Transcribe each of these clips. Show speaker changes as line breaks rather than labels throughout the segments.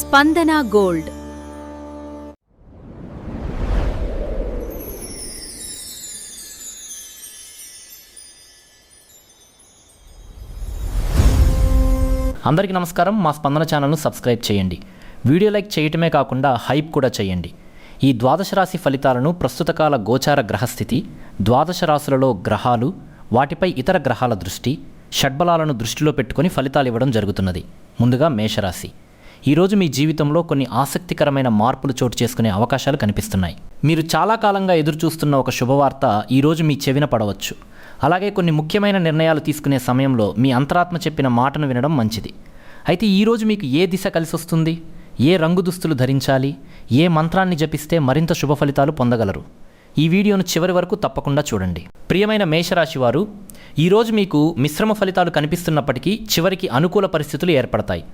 స్పందన గోల్డ్.
అందరికీ నమస్కారం. మా స్పందన ఛానల్ను సబ్స్క్రైబ్ చేయండి. వీడియో లైక్ చేయటమే కాకుండా హైప్ కూడా చేయండి. ఈ ద్వాదశ రాశి ఫలితాలను ప్రస్తుతకాల గోచార గ్రహస్థితి, ద్వాదశ రాశులలో గ్రహాలు, వాటిపై ఇతర గ్రహాల దృష్టి, షడ్బలాలను దృష్టిలో పెట్టుకుని ఫలితాలు ఇవ్వడం జరుగుతున్నది. ముందుగా మేషరాశి. ఈరోజు మీ జీవితంలో కొన్ని ఆసక్తికరమైన మార్పులు చోటు చేసుకునే అవకాశాలు కనిపిస్తున్నాయి. మీరు చాలా కాలంగా ఎదురుచూస్తున్న ఒక శుభవార్త ఈరోజు మీ చెవిన పడవచ్చు. అలాగే కొన్ని ముఖ్యమైన నిర్ణయాలు తీసుకునే సమయంలో మీ అంతరాత్మ చెప్పిన మాటను వినడం మంచిది. అయితే ఈరోజు మీకు ఏ దిశ కలిసి వస్తుంది, ఏ రంగు దుస్తులు ధరించాలి, ఏ మంత్రాన్ని జపిస్తే మరింత శుభ ఫలితాలు పొందగలరు, ఈ వీడియోను చివరి వరకు తప్పకుండా చూడండి. ప్రియమైన మేషరాశి వారు, ఈరోజు మీకు మిశ్రమ ఫలితాలు కనిపిస్తున్నప్పటికీ చివరికి అనుకూల పరిస్థితులు ఏర్పడతాయి.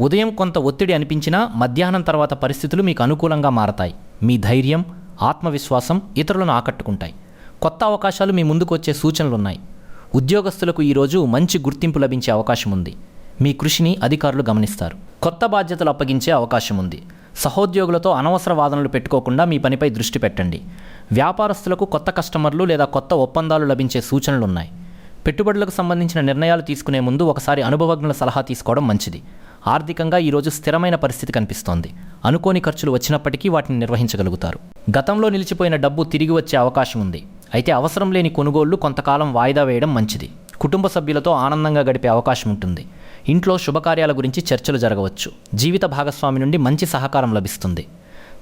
ఉదయం కొంత ఒత్తిడి అనిపించినా మధ్యాహ్నం తర్వాత పరిస్థితులు మీకు అనుకూలంగా మారతాయి. మీ ధైర్యం, ఆత్మవిశ్వాసం ఇతరులను ఆకట్టుకుంటాయి. కొత్త అవకాశాలు మీ ముందుకు వచ్చే సూచనలున్నాయి. ఉద్యోగస్తులకు ఈరోజు మంచి గుర్తింపు లభించే అవకాశం ఉంది. మీ కృషిని అధికారులు గమనిస్తారు. కొత్త బాధ్యతలు అప్పగించే అవకాశం ఉంది. సహోద్యోగులతో అనవసర వాదనలు పెట్టుకోకుండా మీ పనిపై దృష్టి పెట్టండి. వ్యాపారస్తులకు కొత్త కస్టమర్లు లేదా కొత్త ఒప్పందాలు లభించే సూచనలున్నాయి. పెట్టుబడులకు సంబంధించిన నిర్ణయాలు తీసుకునే ముందు ఒకసారి అనుభవజ్ఞుల సలహా తీసుకోవడం మంచిది. ఆర్థికంగా ఈరోజు స్థిరమైన పరిస్థితి కనిపిస్తోంది. అనుకోని ఖర్చులు వచ్చినప్పటికీ వాటిని నిర్వహించగలుగుతారు. గతంలో నిలిచిపోయిన డబ్బు తిరిగి వచ్చే అవకాశం ఉంది. అయితే అవసరం లేని కొనుగోళ్లు కొంతకాలం వాయిదా వేయడం మంచిది. కుటుంబ సభ్యులతో ఆనందంగా గడిపే అవకాశం ఉంటుంది. ఇంట్లో శుభకార్యాల గురించి చర్చలు జరగవచ్చు. జీవిత భాగస్వామి నుండి మంచి సహకారం లభిస్తుంది.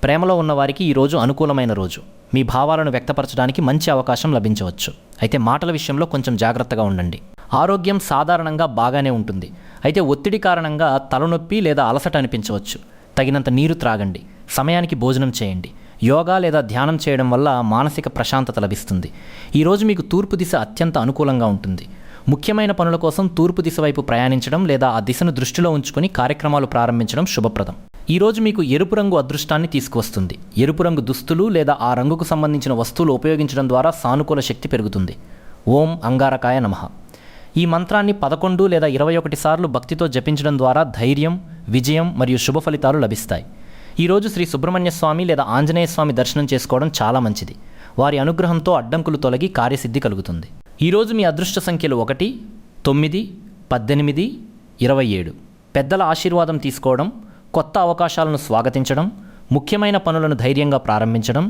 ప్రేమలో ఉన్నవారికి ఈరోజు అనుకూలమైన రోజు. మీ భావాలను వ్యక్తపరచడానికి మంచి అవకాశం లభించవచ్చు. అయితే మాటల విషయంలో కొంచెం జాగ్రత్తగా ఉండండి. ఆరోగ్యం సాధారణంగా బాగానే ఉంటుంది. అయితే ఒత్తిడి కారణంగా తలనొప్పి లేదా అలసట అనిపించవచ్చు. తగినంత నీరు త్రాగండి. సమయానికి భోజనం చేయండి. యోగా లేదా ధ్యానం చేయడం వల్ల మానసిక ప్రశాంతత లభిస్తుంది. ఈరోజు మీకు తూర్పు దిశ అత్యంత అనుకూలంగా ఉంటుంది. ముఖ్యమైన పనుల కోసం తూర్పు దిశ వైపు ప్రయాణించడం లేదా ఆ దిశను దృష్టిలో ఉంచుకొని కార్యక్రమాలు ప్రారంభించడం శుభప్రదం. ఈరోజు మీకు ఎరుపు రంగు అదృష్టాన్ని తీసుకువస్తుంది. ఎరుపు రంగు దుస్తులు లేదా ఆ రంగుకు సంబంధించిన వస్తువులు ఉపయోగించడం ద్వారా సానుకూల శక్తి పెరుగుతుంది. ఓం అంగారకాయ నమః. ఈ మంత్రాన్ని 11 లేదా 21 సార్లు భక్తితో జపించడం ద్వారా ధైర్యం, విజయం మరియు శుభ ఫలితాలు లభిస్తాయి. ఈరోజు శ్రీ సుబ్రహ్మణ్య స్వామి లేదా ఆంజనేయ స్వామి దర్శనం చేసుకోవడం చాలా మంచిది. వారి అనుగ్రహంతో అడ్డంకులు తొలగి కార్యసిద్ధి కలుగుతుంది. ఈరోజు మీ అదృష్ట సంఖ్యలు 1, 9, 18, 27. పెద్దల ఆశీర్వాదం తీసుకోవడం, కొత్త అవకాశాలను స్వాగతించడం, ముఖ్యమైన పనులను ధైర్యంగా ప్రారంభించడం,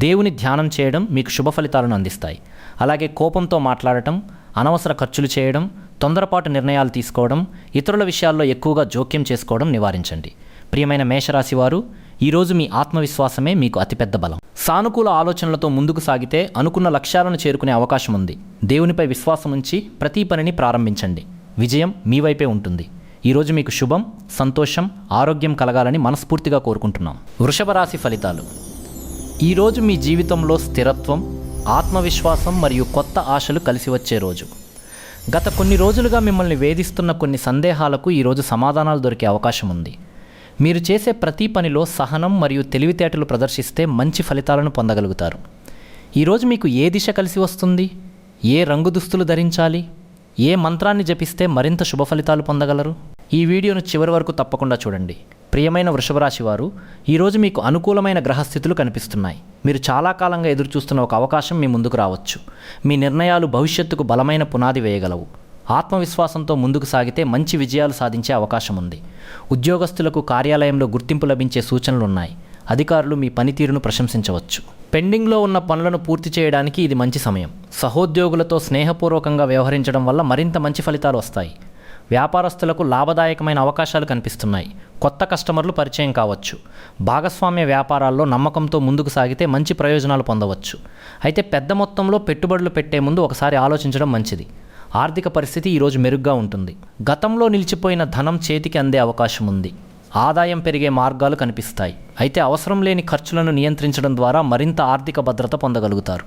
దేవుని ధ్యానం చేయడం మీకు శుభ ఫలితాలను అందిస్తాయి. అలాగే కోపంతో మాట్లాడటం, అనవసర ఖర్చులు చేయడం, తొందరపాటు నిర్ణయాలు తీసుకోవడం, ఇతరుల విషయాల్లో ఎక్కువగా జోక్యం చేసుకోవడం నివారించండి. ప్రియమైన మేషరాశి వారు, ఈరోజు మీ ఆత్మవిశ్వాసమే మీకు అతిపెద్ద బలం. సానుకూల ఆలోచనలతో ముందుకు సాగితే అనుకున్న లక్ష్యాలను చేరుకునే అవకాశం ఉంది. దేవునిపై విశ్వాసం ఉంచి ప్రతి పనిని ప్రారంభించండి. విజయం మీ వైపే ఉంటుంది. ఈరోజు మీకు శుభం, సంతోషం, ఆరోగ్యం కలగాలని మనస్ఫూర్తిగా కోరుకుంటున్నాం. వృషభ రాశి ఫలితాలు. ఈరోజు మీ జీవితంలో స్థిరత్వం, ఆత్మవిశ్వాసం మరియు కొత్త ఆశలు కలిసి వచ్చే రోజు. గత కొన్ని రోజులుగా మిమ్మల్ని వేధిస్తున్న కొన్ని సందేహాలకు ఈరోజు సమాధానాలు దొరికే అవకాశం ఉంది. మీరు చేసే ప్రతి పనిలో సహనం మరియు తెలివితేటలు ప్రదర్శిస్తే మంచి ఫలితాలను పొందగలుగుతారు. ఈరోజు మీకు ఏ దిశ కలిసి వస్తుంది, ఏ రంగు దుస్తులు ధరించాలి, ఏ మంత్రాన్ని జపిస్తే మరింత శుభ ఫలితాలు పొందగలరు, ఈ వీడియోను చివరి వరకు తప్పకుండా చూడండి. ప్రియమైన వృషభరాశి వారు, ఈరోజు మీకు అనుకూలమైన గ్రహస్థితులు కనిపిస్తున్నాయి. మీరు చాలా కాలంగా ఎదురుచూస్తున్న ఒక అవకాశం మీ ముందుకు రావచ్చు. మీ నిర్ణయాలు భవిష్యత్తుకు బలమైన పునాది వేయగలవు. ఆత్మవిశ్వాసంతో ముందుకు సాగితే మంచి విజయాలు సాధించే అవకాశం ఉంది. ఉద్యోగస్తులకు కార్యాలయంలో గుర్తింపు లభించే సూచనలున్నాయి. అధికారులు మీ పనితీరును ప్రశంసించవచ్చు. పెండింగ్లో ఉన్న పనులను పూర్తి చేయడానికి ఇది మంచి సమయం. సహోద్యోగులతో స్నేహపూర్వకంగా వ్యవహరించడం వల్ల మరింత మంచి ఫలితాలు వస్తాయి. వ్యాపారస్తులకు లాభదాయకమైన అవకాశాలు కనిపిస్తున్నాయి. కొత్త కస్టమర్లు పరిచయం కావచ్చు. భాగస్వామ్య వ్యాపారాల్లో నమ్మకంతో ముందుకు సాగితే మంచి ప్రయోజనాలు పొందవచ్చు. అయితే పెద్ద మొత్తంలో పెట్టుబడులు పెట్టే ముందు ఒకసారి ఆలోచించడం మంచిది. ఆర్థిక పరిస్థితి ఈరోజు మెరుగ్గా ఉంటుంది. గతంలో నిలిచిపోయిన ధనం చేతికి అందే అవకాశం ఉంది. ఆదాయం పెరిగే మార్గాలు కనిపిస్తాయి. అయితే అవసరం లేని ఖర్చులను నియంత్రించడం ద్వారా మరింత ఆర్థిక భద్రత పొందగలుగుతారు.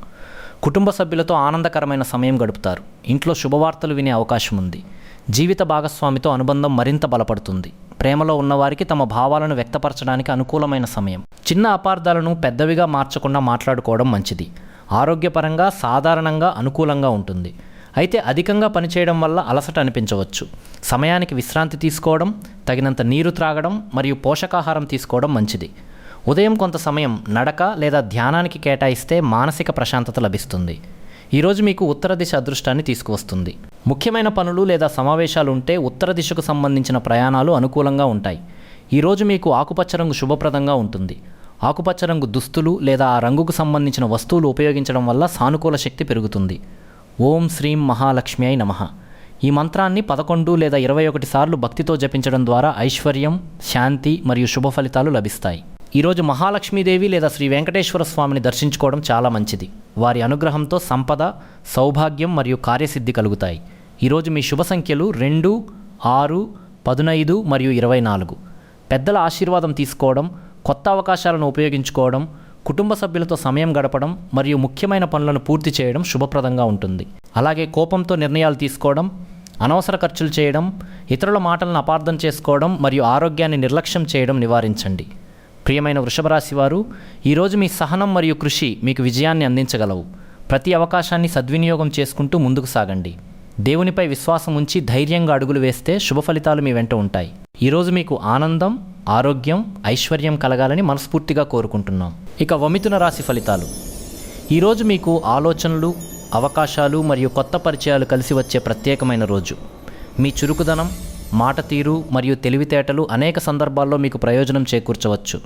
కుటుంబ సభ్యులతో ఆనందకరమైన సమయం గడుపుతారు. ఇంట్లో శుభవార్తలు వినే అవకాశం ఉంది. జీవిత భాగస్వామితో అనుబంధం మరింత బలపడుతుంది. ప్రేమలో ఉన్నవారికి తమ భావాలను వ్యక్తపరచడానికి అనుకూలమైన సమయం. చిన్న అపార్థాలను పెద్దవిగా మార్చకుండా మాట్లాడుకోవడం మంచిది. ఆరోగ్యపరంగా సాధారణంగా అనుకూలంగా ఉంటుంది. అయితే అధికంగా పనిచేయడం వల్ల అలసట అనిపించవచ్చు. సమయానికి విశ్రాంతి తీసుకోవడం, తగినంత నీరు త్రాగడం మరియు పోషకాహారం తీసుకోవడం మంచిది. ఉదయం కొంత సమయం నడక లేదా ధ్యానానికి కేటాయిస్తే మానసిక ప్రశాంతత లభిస్తుంది. ఈరోజు మీకు ఉత్తర దిశ అదృష్టాన్ని తీసుకువస్తుంది. ముఖ్యమైన పనులు లేదా సమావేశాలు ఉంటే ఉత్తర దిశకు సంబంధించిన ప్రయాణాలు అనుకూలంగా ఉంటాయి. ఈరోజు మీకు ఆకుపచ్చ రంగు శుభప్రదంగా ఉంటుంది. ఆకుపచ్చ రంగు దుస్తులు లేదా ఆ రంగుకు సంబంధించిన వస్తువులు ఉపయోగించడం వల్ల సానుకూల శక్తి పెరుగుతుంది. ఓం శ్రీం మహాలక్ష్మి అయి నమః. ఈ మంత్రాన్ని 11 లేదా 21 సార్లు భక్తితో జపించడం ద్వారా ఐశ్వర్యం, శాంతి మరియు శుభ ఫలితాలు లభిస్తాయి. ఈరోజు మహాలక్ష్మీదేవి లేదా శ్రీ వెంకటేశ్వర స్వామిని దర్శించుకోవడం చాలా మంచిది. వారి అనుగ్రహంతో సంపద, సౌభాగ్యం మరియు కార్యసిద్ధి కలుగుతాయి. ఈరోజు మీ శుభ సంఖ్యలు 2, 6, 15 మరియు 24. పెద్దల ఆశీర్వాదం తీసుకోవడం, కొత్త అవకాశాలను ఉపయోగించుకోవడం, కుటుంబ సభ్యులతో సమయం గడపడం మరియు ముఖ్యమైన పనులను పూర్తి చేయడం శుభప్రదంగా ఉంటుంది. అలాగే కోపంతో నిర్ణయాలు తీసుకోవడం, అనవసర ఖర్చులు చేయడం, ఇతరుల మాటలను అపార్థం చేసుకోవడం మరియు ఆరోగ్యాన్ని నిర్లక్ష్యం చేయడం నివారించండి. ప్రియమైన వృషభ రాశి వారు, ఈరోజు మీ సహనం మరియు కృషి మీకు విజయాన్ని అందించగలవు. ప్రతి అవకాశాన్ని సద్వినియోగం చేసుకుంటూ ముందుకు సాగండి. దేవునిపై విశ్వాసం ఉంచి ధైర్యంగా అడుగులు వేస్తే శుభ ఫలితాలు మీ వెంట ఉంటాయి. ఈరోజు మీకు ఆనందం, ఆరోగ్యం, ఐశ్వర్యం కలగాలని మనస్ఫూర్తిగా కోరుకుంటున్నాం. ఇక మిథున రాశి ఫలితాలు. ఈరోజు మీకు ఆలోచనలు, అవకాశాలు మరియు కొత్త పరిచయాలు కలిసి వచ్చే ప్రత్యేకమైన రోజు. మీ చురుకుదనం, మాట తీరు మరియు తెలివితేటలు అనేక సందర్భాల్లో మీకు ప్రయోజనం చేకూర్చవచ్చు.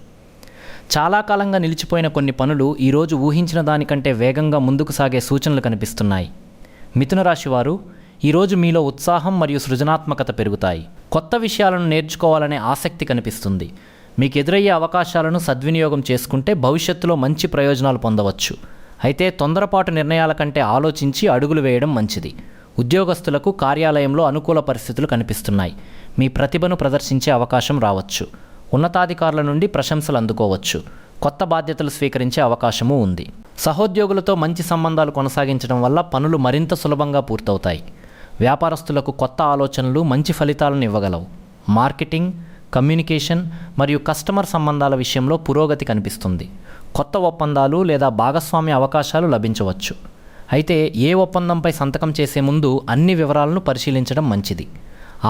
చాలా కాలంగా నిలిచిపోయిన కొన్ని పనులు ఈరోజు ఊహించిన దానికంటే వేగంగా ముందుకు సాగే సూచనలు కనిపిస్తున్నాయి. మిథున రాశి వారు, ఈరోజు మీలో ఉత్సాహం మరియు సృజనాత్మకత పెరుగుతాయి. కొత్త విషయాలను నేర్చుకోవాలనే ఆసక్తి కనిపిస్తుంది. మీకు ఎదురయ్యే అవకాశాలను సద్వినియోగం చేసుకుంటే భవిష్యత్తులో మంచి ప్రయోజనాలు పొందవచ్చు. అయితే తొందరపాటు నిర్ణయాల కంటే ఆలోచించి అడుగులు వేయడం మంచిది. ఉద్యోగస్తులకు కార్యాలయంలో అనుకూల పరిస్థితులు కనిపిస్తున్నాయి. మీ ప్రతిభను ప్రదర్శించే అవకాశం రావచ్చు. ఉన్నతాధికారుల నుండి ప్రశంసలు అందుకోవచ్చు. కొత్త బాధ్యతలు స్వీకరించే అవకాశమూ ఉంది. సహోద్యోగులతో మంచి సంబంధాలు కొనసాగించడం వల్ల పనులు మరింత సులభంగా పూర్తవుతాయి. వ్యాపారస్తులకు కొత్త ఆలోచనలు మంచి ఫలితాలను ఇవ్వగలవు. మార్కెటింగ్, కమ్యూనికేషన్ మరియు కస్టమర్ సంబంధాల విషయంలో పురోగతి కనిపిస్తుంది. కొత్త ఒప్పందాలు లేదా భాగస్వామ్య అవకాశాలు లభించవచ్చు. అయితే ఏ ఒప్పందంపై సంతకం చేసే ముందు అన్ని వివరాలను పరిశీలించడం మంచిది.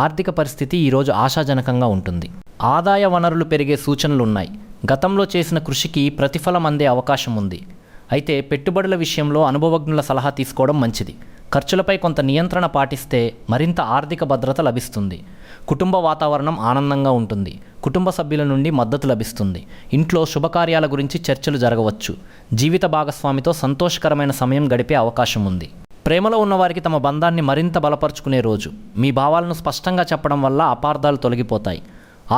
ఆర్థిక పరిస్థితి ఈరోజు ఆశాజనకంగా ఉంటుంది. ఆదాయ వనరులు పెరిగే సూచనలున్నాయి. గతంలో చేసిన కృషికి ప్రతిఫలం అందే అవకాశం ఉంది. అయితే పెట్టుబడుల విషయంలో అనుభవజ్ఞుల సలహా తీసుకోవడం మంచిది. ఖర్చులపై కొంత నియంత్రణ పాటిస్తే మరింత ఆర్థిక భద్రత లభిస్తుంది. కుటుంబ వాతావరణం ఆనందంగా ఉంటుంది. కుటుంబ సభ్యుల నుండి మద్దతు లభిస్తుంది. ఇంట్లో శుభకార్యాల గురించి చర్చలు జరగవచ్చు. జీవిత భాగస్వామితో సంతోషకరమైన సమయం గడిపే అవకాశం ఉంది. ప్రేమలో ఉన్నవారికి తమ బంధాన్ని మరింత బలపరుచుకునే రోజు. మీ భావాలను స్పష్టంగా చెప్పడం వల్ల అపార్థాలు తొలగిపోతాయి.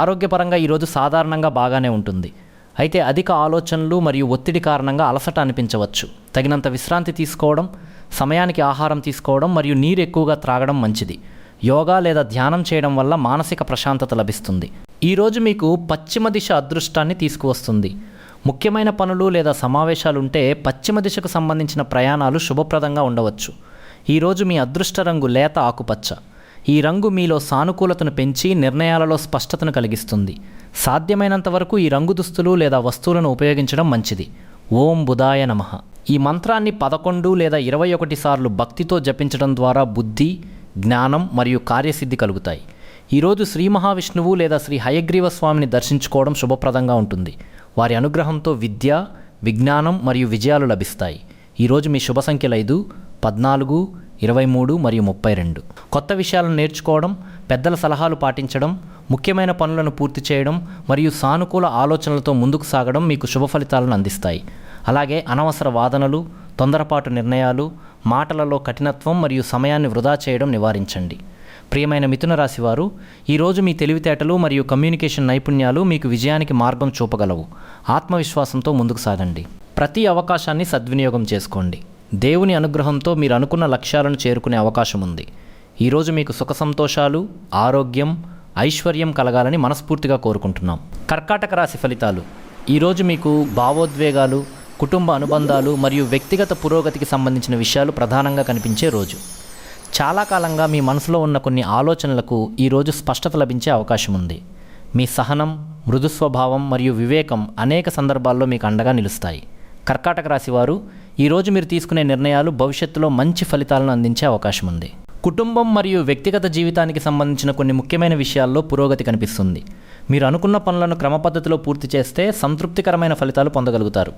ఆరోగ్యపరంగా ఈరోజు సాధారణంగా బాగానే ఉంటుంది. అయితే అధిక ఆలోచనలు మరియు ఒత్తిడి కారణంగా అలసట అనిపించవచ్చు. తగినంత విశ్రాంతి తీసుకోవడం, సమయానికి ఆహారం తీసుకోవడం మరియు నీరు ఎక్కువగా త్రాగడం మంచిది. యోగా లేదా ధ్యానం చేయడం వల్ల మానసిక ప్రశాంతత లభిస్తుంది. ఈరోజు మీకు పశ్చిమ దిశ అదృష్టాన్ని తీసుకువస్తుంది. ముఖ్యమైన పనులు లేదా సమావేశాలుంటే పశ్చిమ దిశకు సంబంధించిన ప్రయాణాలు శుభప్రదంగా ఉండవచ్చు. ఈరోజు మీ అదృష్ట రంగు లేత ఆకుపచ్చ. ఈ రంగు మీలో సానుకూలతను పెంచి నిర్ణయాలలో స్పష్టతను కలిగిస్తుంది. సాధ్యమైనంత వరకు ఈ రంగు దుస్తులు లేదా వస్తువులను ఉపయోగించడం మంచిది. ఓం బుధాయ నమః. ఈ మంత్రాన్ని 11 లేదా 21 సార్లు భక్తితో జపించడం ద్వారా బుద్ధి, జ్ఞానం మరియు కార్యసిద్ధి కలుగుతాయి. ఈరోజు శ్రీ మహావిష్ణువు లేదా శ్రీ హయగ్రీవ స్వామిని దర్శించుకోవడం శుభప్రదంగా ఉంటుంది. వారి అనుగ్రహంతో విద్య, విజ్ఞానం మరియు విజయాలు లభిస్తాయి. ఈరోజు మీ శుభ సంఖ్యలు 5, 14, 23 మరియు 32. కొత్త విషయాలను నేర్చుకోవడం, పెద్దల సలహాలు పాటించడం, ముఖ్యమైన పనులను పూర్తి చేయడం మరియు సానుకూల ఆలోచనలతో ముందుకు సాగడం మీకు శుభ ఫలితాలను అందిస్తాయి. అలాగే అనవసర వాదనలు, తొందరపాటు నిర్ణయాలు, మాటలలో కఠినత్వం మరియు సమయాన్ని వృధా చేయడం నివారించండి. ప్రియమైన మిథున రాశి వారు, ఈరోజు మీ తెలివితేటలు మరియు కమ్యూనికేషన్ నైపుణ్యాలు మీకు విజయానికి మార్గం చూపగలవు. ఆత్మవిశ్వాసంతో ముందుకు సాగండి. ప్రతి అవకాశాన్ని సద్వినియోగం చేసుకోండి. దేవుని అనుగ్రహంతో మీరు అనుకున్న లక్ష్యాలను చేరుకునే అవకాశం ఉంది. ఈరోజు మీకు సుఖ సంతోషాలు, ఆరోగ్యం, ఐశ్వర్యం కలగాలని మనస్ఫూర్తిగా కోరుకుంటున్నాం. కర్కాటక రాశి ఫలితాలు. ఈరోజు మీకు భావోద్వేగాలు, కుటుంబ అనుబంధాలు మరియు వ్యక్తిగత పురోగతికి సంబంధించిన విషయాలు ప్రధానంగా కనిపించే రోజు. చాలా కాలంగా మీ మనసులో ఉన్న కొన్ని ఆలోచనలకు ఈరోజు స్పష్టత లభించే అవకాశం ఉంది. మీ సహనం, మృదు స్వభావం మరియు వివేకం అనేక సందర్భాల్లో మీకు అండగా నిలుస్తాయి. కర్కాటక రాశి వారు, ఈరోజు మీరు తీసుకునే నిర్ణయాలు భవిష్యత్తులో మంచి ఫలితాలను అందించే అవకాశం ఉంది. కుటుంబం మరియు వ్యక్తిగత జీవితానికి సంబంధించిన కొన్ని ముఖ్యమైన విషయాల్లో పురోగతి కనిపిస్తుంది. మీరు అనుకున్న పనులను క్రమపద్ధతిలో పూర్తి చేస్తే సంతృప్తికరమైన ఫలితాలు పొందగలుగుతారు.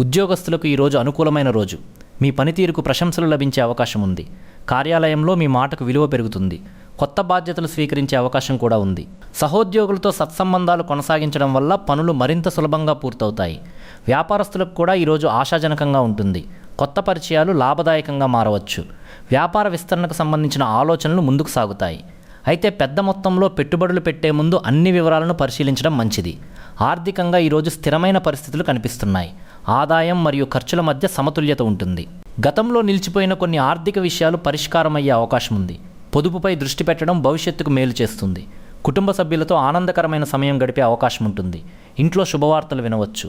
ఉద్యోగస్తులకు ఈరోజు అనుకూలమైన రోజు. మీ పనితీరుకు ప్రశంసలు లభించే అవకాశం ఉంది. కార్యాలయంలో మీ మాటకు విలువ పెరుగుతుంది. కొత్త బాధ్యతలు స్వీకరించే అవకాశం కూడా ఉంది. సహోద్యోగులతో సత్సంబంధాలు కొనసాగించడం వల్ల పనులు మరింత సులభంగా పూర్తవుతాయి. వ్యాపారస్తులకు కూడా ఈరోజు ఆశాజనకంగా ఉంటుంది. కొత్త పరిచయాలు లాభదాయకంగా మారవచ్చు. వ్యాపార విస్తరణకు సంబంధించిన ఆలోచనలు ముందుకు సాగుతాయి. అయితే పెద్ద మొత్తంలో పెట్టుబడులు పెట్టే ముందు అన్ని వివరాలను పరిశీలించడం మంచిది. ఆర్థికంగా ఈరోజు స్థిరమైన పరిస్థితులు కనిపిస్తున్నాయి. ఆదాయం మరియు ఖర్చుల మధ్య సమతుల్యత ఉంటుంది. గతంలో నిలిచిపోయిన కొన్ని ఆర్థిక విషయాలు పరిష్కారమయ్యే అవకాశం ఉంది. పొదుపుపై దృష్టి పెట్టడం భవిష్యత్తుకు మేలు చేస్తుంది. కుటుంబ సభ్యులతో ఆనందకరమైన సమయం గడిపే అవకాశం ఉంటుంది. ఇంట్లో శుభవార్తలు వినవచ్చు.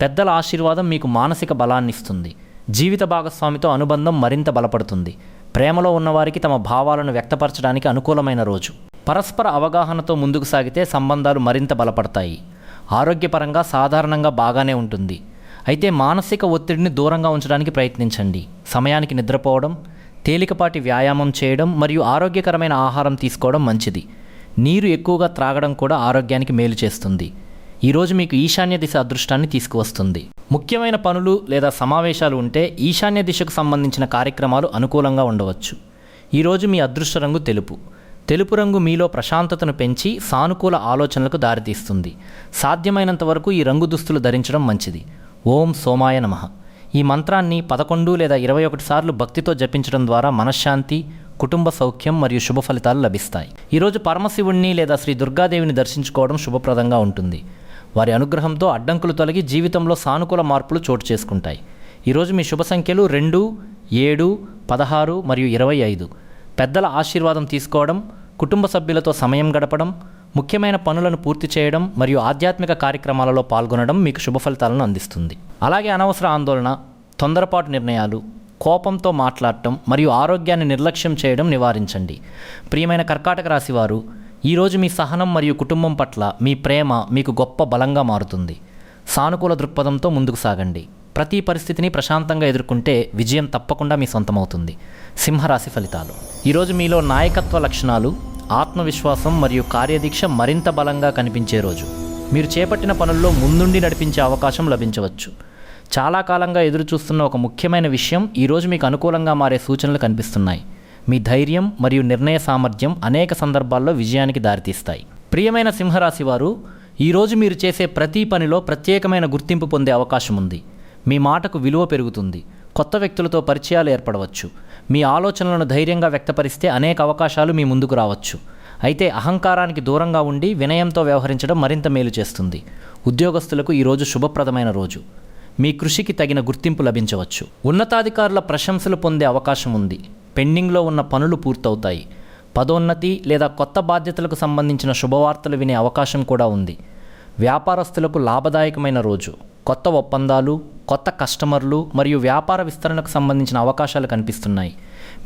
పెద్దల ఆశీర్వాదం మీకు మానసిక బలాన్ని ఇస్తుంది. జీవిత భాగస్వామితో అనుబంధం మరింత బలపడుతుంది. ప్రేమలో ఉన్నవారికి తమ భావాలను వ్యక్తపరచడానికి అనుకూలమైన రోజు. పరస్పర అవగాహనతో ముందుకు సాగితే సంబంధాలు మరింత బలపడతాయి. ఆరోగ్యపరంగా సాధారణంగా బాగానే ఉంటుంది. అయితే మానసిక ఒత్తిడిని దూరంగా ఉంచడానికి ప్రయత్నించండి. సమయానికి నిద్రపోవడం, తేలికపాటి వ్యాయామం చేయడం మరియు ఆరోగ్యకరమైన ఆహారం తీసుకోవడం మంచిది. నీరు ఎక్కువగా త్రాగడం కూడా ఆరోగ్యానికి మేలు చేస్తుంది. ఈరోజు మీకు ఈశాన్య దిశ అదృష్టాన్ని తీసుకువస్తుంది. ముఖ్యమైన పనులు లేదా సమావేశాలు ఉంటే ఈశాన్య దిశకు సంబంధించిన కార్యక్రమాలు అనుకూలంగా ఉండవచ్చు. ఈరోజు మీ అదృష్ట రంగు తెలుపు. తెలుపు రంగు మీలో ప్రశాంతతను పెంచి సానుకూల ఆలోచనలకు దారితీస్తుంది. సాధ్యమైనంత వరకు ఈ రంగు దుస్తులు ధరించడం మంచిది. ఓం సోమాయ నమః. ఈ మంత్రాన్ని 11 లేదా 21 సార్లు భక్తితో జపించడం ద్వారా మనశ్శాంతి, కుటుంబ సౌఖ్యం మరియు శుభ ఫలితాలు లభిస్తాయి. ఈరోజు పరమశివుణ్ణి లేదా శ్రీ దుర్గాదేవిని దర్శించుకోవడం శుభప్రదంగా ఉంటుంది. వారి అనుగ్రహంతో అడ్డంకులు తొలగి జీవితంలో సానుకూల మార్పులు చోటు చేసుకుంటాయి. ఈరోజు మీ శుభ సంఖ్యలు 2, 7, 16 మరియు 25. పెద్దల ఆశీర్వాదం తీసుకోవడం, కుటుంబ సభ్యులతో సమయం గడపడం, ముఖ్యమైన పనులను పూర్తి చేయడం మరియు ఆధ్యాత్మిక కార్యక్రమాలలో పాల్గొనడం మీకు శుభ ఫలితాలను అందిస్తుంది. అలాగే అనవసర ఆందోళన, తొందరపాటు నిర్ణయాలు, కోపంతో మాట్లాడటం మరియు ఆరోగ్యాన్ని నిర్లక్ష్యం చేయడం నివారించండి. ప్రియమైన కర్కాటక రాశివారు, ఈరోజు మీ సహనం మరియు కుటుంబం పట్ల మీ ప్రేమ మీకు గొప్ప బలంగా మారుతుంది. సానుకూల దృక్పథంతో ముందుకు సాగండి. ప్రతి పరిస్థితిని ప్రశాంతంగా ఎదుర్కొంటే విజయం తప్పకుండా మీ సొంతమవుతుంది. సింహరాశి ఫలితాలు. ఈరోజు మీలో నాయకత్వ లక్షణాలు, ఆత్మవిశ్వాసం మరియు కార్యదీక్ష మరింత బలంగా కనిపించే రోజు. మీరు చేపట్టిన పనుల్లో ముందుండి నడిపించే అవకాశం లభించవచ్చు. చాలా కాలంగా ఎదురుచూస్తున్న ఒక ముఖ్యమైన విషయం ఈరోజు మీకు అనుకూలంగా మారే సూచనలు కనిపిస్తున్నాయి. మీ ధైర్యం మరియు నిర్ణయ సామర్థ్యం అనేక సందర్భాల్లో విజయానికి దారితీస్తాయి. ప్రియమైన సింహరాశి వారు, ఈరోజు మీరు చేసే ప్రతి పనిలో ప్రత్యేకమైన గుర్తింపు పొందే అవకాశం ఉంది. మీ మాటకు విలువ పెరుగుతుంది. కొత్త వ్యక్తులతో పరిచయాలు ఏర్పడవచ్చు. మీ ఆలోచనలను ధైర్యంగా వ్యక్తపరిస్తే అనేక అవకాశాలు మీ ముందుకు రావచ్చు. అయితే అహంకారానికి దూరంగా ఉండి వినయంతో వ్యవహరించడం మరింత మేలు చేస్తుంది. ఉద్యోగస్తులకు ఈరోజు శుభప్రదమైన రోజు. మీ కృషికి తగిన గుర్తింపు లభించవచ్చు. ఉన్నతాధికారుల ప్రశంసలు పొందే అవకాశం ఉంది. పెండింగ్లో ఉన్న పనులు పూర్తవుతాయి. పదోన్నతి లేదా కొత్త బాధ్యతలకు సంబంధించిన శుభవార్తలు వినే అవకాశం కూడా ఉంది. వ్యాపారస్తులకు లాభదాయకమైన రోజు. కొత్త ఒప్పందాలు, కొత్త కస్టమర్లు మరియు వ్యాపార విస్తరణకు సంబంధించిన అవకాశాలు కనిపిస్తున్నాయి.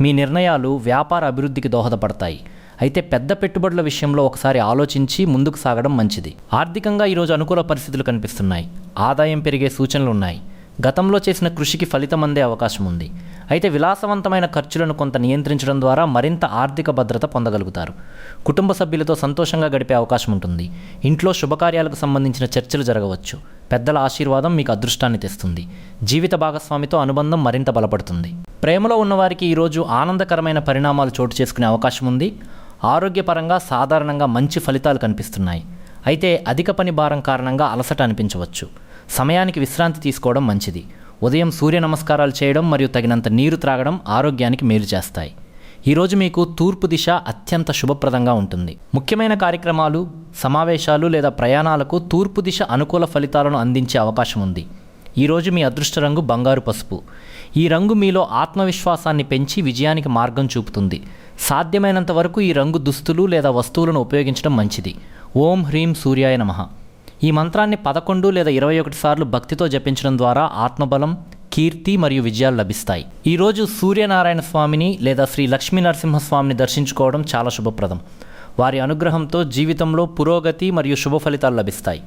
మీ నిర్ణయాలు వ్యాపార అభివృద్ధికి దోహదపడతాయి. అయితే పెద్ద పెట్టుబడుల విషయంలో ఒకసారి ఆలోచించి ముందుకు సాగడం మంచిది. ఆర్థికంగా ఈరోజు అనుకూల పరిస్థితులు కనిపిస్తున్నాయి. ఆదాయం పెరిగే సూచనలు ఉన్నాయి. గతంలో చేసిన కృషికి ఫలితం అందే అవకాశం ఉంది. అయితే విలాసవంతమైన ఖర్చులను కొంత నియంత్రించడం ద్వారా మరింత ఆర్థిక భద్రత పొందగలుగుతారు. కుటుంబ సభ్యులతో సంతోషంగా గడిపే అవకాశం ఉంటుంది. ఇంట్లో శుభకార్యాలకు సంబంధించిన చర్చలు జరగవచ్చు. పెద్దల ఆశీర్వాదం మీకు అదృష్టాన్ని తెస్తుంది. జీవిత భాగస్వామితో అనుబంధం మరింత బలపడుతుంది. ప్రేమలో ఉన్నవారికి ఈరోజు ఆనందకరమైన పరిణామాలు చోటు చేసుకునే అవకాశం ఉంది. ఆరోగ్యపరంగా సాధారణంగా మంచి ఫలితాలు కనిపిస్తున్నాయి. అయితే అధిక పని భారం కారణంగా అలసట అనిపించవచ్చు. సమయానికి విశ్రాంతి తీసుకోవడం మంచిది. ఉదయం సూర్య నమస్కారాలు చేయడం మరియు తగినంత నీరు త్రాగడం ఆరోగ్యానికి మేలు చేస్తాయి. ఈరోజు మీకు తూర్పు దిశ అత్యంత శుభప్రదంగా ఉంటుంది. ముఖ్యమైన కార్యక్రమాలు, సమావేశాలు లేదా ప్రయాణాలకు తూర్పు దిశ అనుకూల ఫలితాలను అందించే అవకాశం ఉంది. ఈరోజు మీ అదృష్ట రంగు బంగారు పసుపు. ఈ రంగు మీలో ఆత్మవిశ్వాసాన్ని పెంచి విజయానికి మార్గం చూపుతుంది. సాధ్యమైనంత వరకు ఈ రంగు దుస్తులు లేదా వస్తువులను ఉపయోగించడం మంచిది. ఓం హ్రీం సూర్యాయ నమః. ఈ మంత్రాన్ని 11 లేదా 21 సార్లు భక్తితో జపించడం ద్వారా ఆత్మబలం, కీర్తి మరియు విజయాలు లభిస్తాయి. ఈరోజు సూర్యనారాయణ స్వామిని లేదా శ్రీ లక్ష్మీ నరసింహస్వామిని దర్శించుకోవడం చాలా శుభప్రదం. వారి అనుగ్రహంతో జీవితంలో పురోగతి మరియు శుభ ఫలితాలు లభిస్తాయి.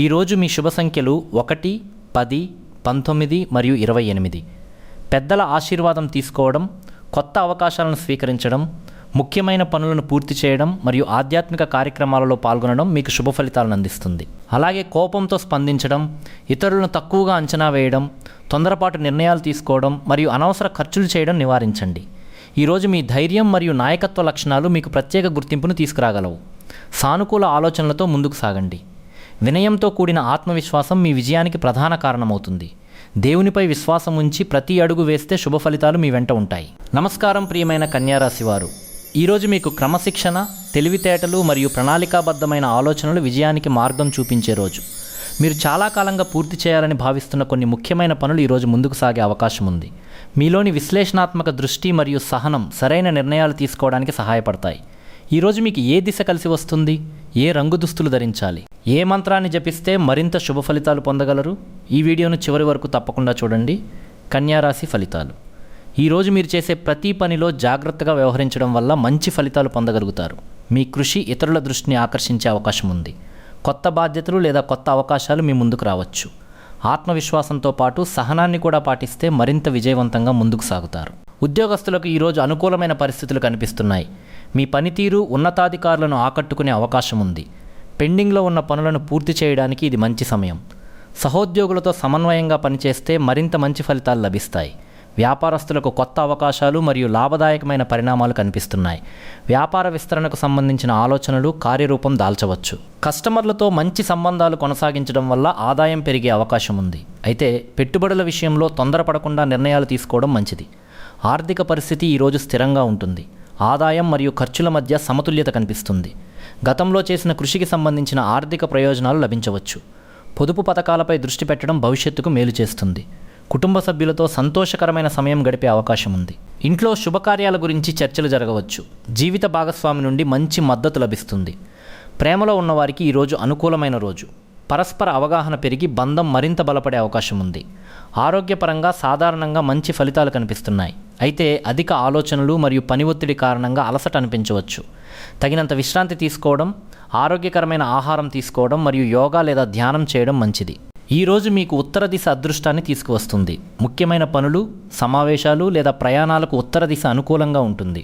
ఈరోజు మీ శుభ సంఖ్యలు 1, 10, 19 మరియు 28. పెద్దల ఆశీర్వాదం తీసుకోవడం, కొత్త అవకాశాలను స్వీకరించడం, ముఖ్యమైన పనులను పూర్తి చేయడం మరియు ఆధ్యాత్మిక కార్యక్రమాలలో పాల్గొనడం మీకు శుభ ఫలితాలను అందిస్తుంది. అలాగే కోపంతో స్పందించడం, ఇతరులను తక్కువగా అంచనా వేయడం, తొందరపాటు నిర్ణయాలు తీసుకోవడం మరియు అనవసర ఖర్చులు చేయడం నివారించండి. ఈరోజు మీ ధైర్యం మరియు నాయకత్వ లక్షణాలు మీకు ప్రత్యేక గుర్తింపును తీసుకురాగలవు. సానుకూల ఆలోచనలతో ముందుకు సాగండి. వినయంతో కూడిన ఆత్మవిశ్వాసం మీ విజయానికి ప్రధాన కారణమవుతుంది. దేవునిపై విశ్వాసం ఉంచి ప్రతి అడుగు వేస్తే శుభ ఫలితాలు మీ వెంట ఉంటాయి. నమస్కారం ప్రియమైన కన్యారాశి వారు, ఈరోజు మీకు క్రమశిక్షణ, తెలివితేటలు మరియు ప్రణాళికాబద్ధమైన ఆలోచనలు విజయానికి మార్గం చూపించే రోజు. మీరు చాలా కాలంగా పూర్తి చేయాలని భావిస్తున్న కొన్ని ముఖ్యమైన పనులు ఈరోజు ముందుకు సాగే అవకాశం ఉంది. మీలోని విశ్లేషణాత్మక దృష్టి మరియు సహనం సరైన నిర్ణయాలు తీసుకోవడానికి సహాయపడతాయి. ఈరోజు మీకు ఏ దిశ కలిసి వస్తుంది, ఏ రంగు దుస్తులు ధరించాలి, ఏ మంత్రాన్ని జపిస్తే మరింత శుభ ఫలితాలు పొందగలరు, ఈ వీడియోను చివరి వరకు తప్పకుండా చూడండి. కన్యారాశి ఫలితాలు. ఈరోజు మీరు చేసే ప్రతి పనిలో జాగ్రత్తగా వ్యవహరించడం వల్ల మంచి ఫలితాలు పొందగలుగుతారు. మీ కృషి ఇతరుల దృష్టిని ఆకర్షించే అవకాశం ఉంది. కొత్త బాధ్యతలు లేదా కొత్త అవకాశాలు మీ ముందుకు రావచ్చు. ఆత్మవిశ్వాసంతో పాటు సహనాన్ని కూడా పాటిస్తే మరింత విజయవంతంగా ముందుకు సాగుతారు. ఉద్యోగస్తులకు ఈరోజు అనుకూలమైన పరిస్థితులు కనిపిస్తున్నాయి. మీ పనితీరు ఉన్నతాధికారులను ఆకట్టుకునే అవకాశం ఉంది. పెండింగ్లో ఉన్న పనులను పూర్తి చేయడానికి ఇది మంచి సమయం. సహోద్యోగులతో సమన్వయంగా పనిచేస్తే మరింత మంచి ఫలితాలు లభిస్తాయి. వ్యాపారస్తులకు కొత్త అవకాశాలు మరియు లాభదాయకమైన పరిణామాలు కనిపిస్తున్నాయి. వ్యాపార విస్తరణకు సంబంధించిన ఆలోచనలు కార్యరూపం దాల్చవచ్చు. కస్టమర్లతో మంచి సంబంధాలు కొనసాగించడం వల్ల ఆదాయం పెరిగే అవకాశం ఉంది. అయితే పెట్టుబడుల విషయంలో తొందరపడకుండా నిర్ణయాలు తీసుకోవడం మంచిది. ఆర్థిక పరిస్థితి ఈరోజు స్థిరంగా ఉంటుంది. ఆదాయం మరియు ఖర్చుల మధ్య సమతుల్యత కనిపిస్తుంది. గతంలో చేసిన కృషికి సంబంధించిన ఆర్థిక ప్రయోజనాలు లభించవచ్చు. పొదుపు పథకాలపై దృష్టి పెట్టడం భవిష్యత్తుకు మేలు చేస్తుంది. కుటుంబ సభ్యులతో సంతోషకరమైన సమయం గడిపే అవకాశం ఉంది. ఇంట్లో శుభకార్యాల గురించి చర్చలు జరగవచ్చు. జీవిత భాగస్వామి నుండి మంచి మద్దతు లభిస్తుంది. ప్రేమలో ఉన్నవారికి ఈరోజు అనుకూలమైన రోజు. పరస్పర అవగాహన పెరిగి బంధం మరింత బలపడే అవకాశం ఉంది. ఆరోగ్యపరంగా సాధారణంగా మంచి ఫలితాలు కనిపిస్తున్నాయి. అయితే అధిక ఆలోచనలు మరియు పని ఒత్తిడి కారణంగా అలసట అనిపించవచ్చు. తగినంత విశ్రాంతి తీసుకోవడం, ఆరోగ్యకరమైన ఆహారం తీసుకోవడం మరియు యోగా లేదా ధ్యానం చేయడం మంచిది. ఈరోజు మీకు ఉత్తర దిశ అదృష్టాన్ని తీసుకువస్తుంది. ముఖ్యమైన పనులు, సమావేశాలు లేదా ప్రయాణాలకు ఉత్తర దిశ అనుకూలంగా ఉంటుంది.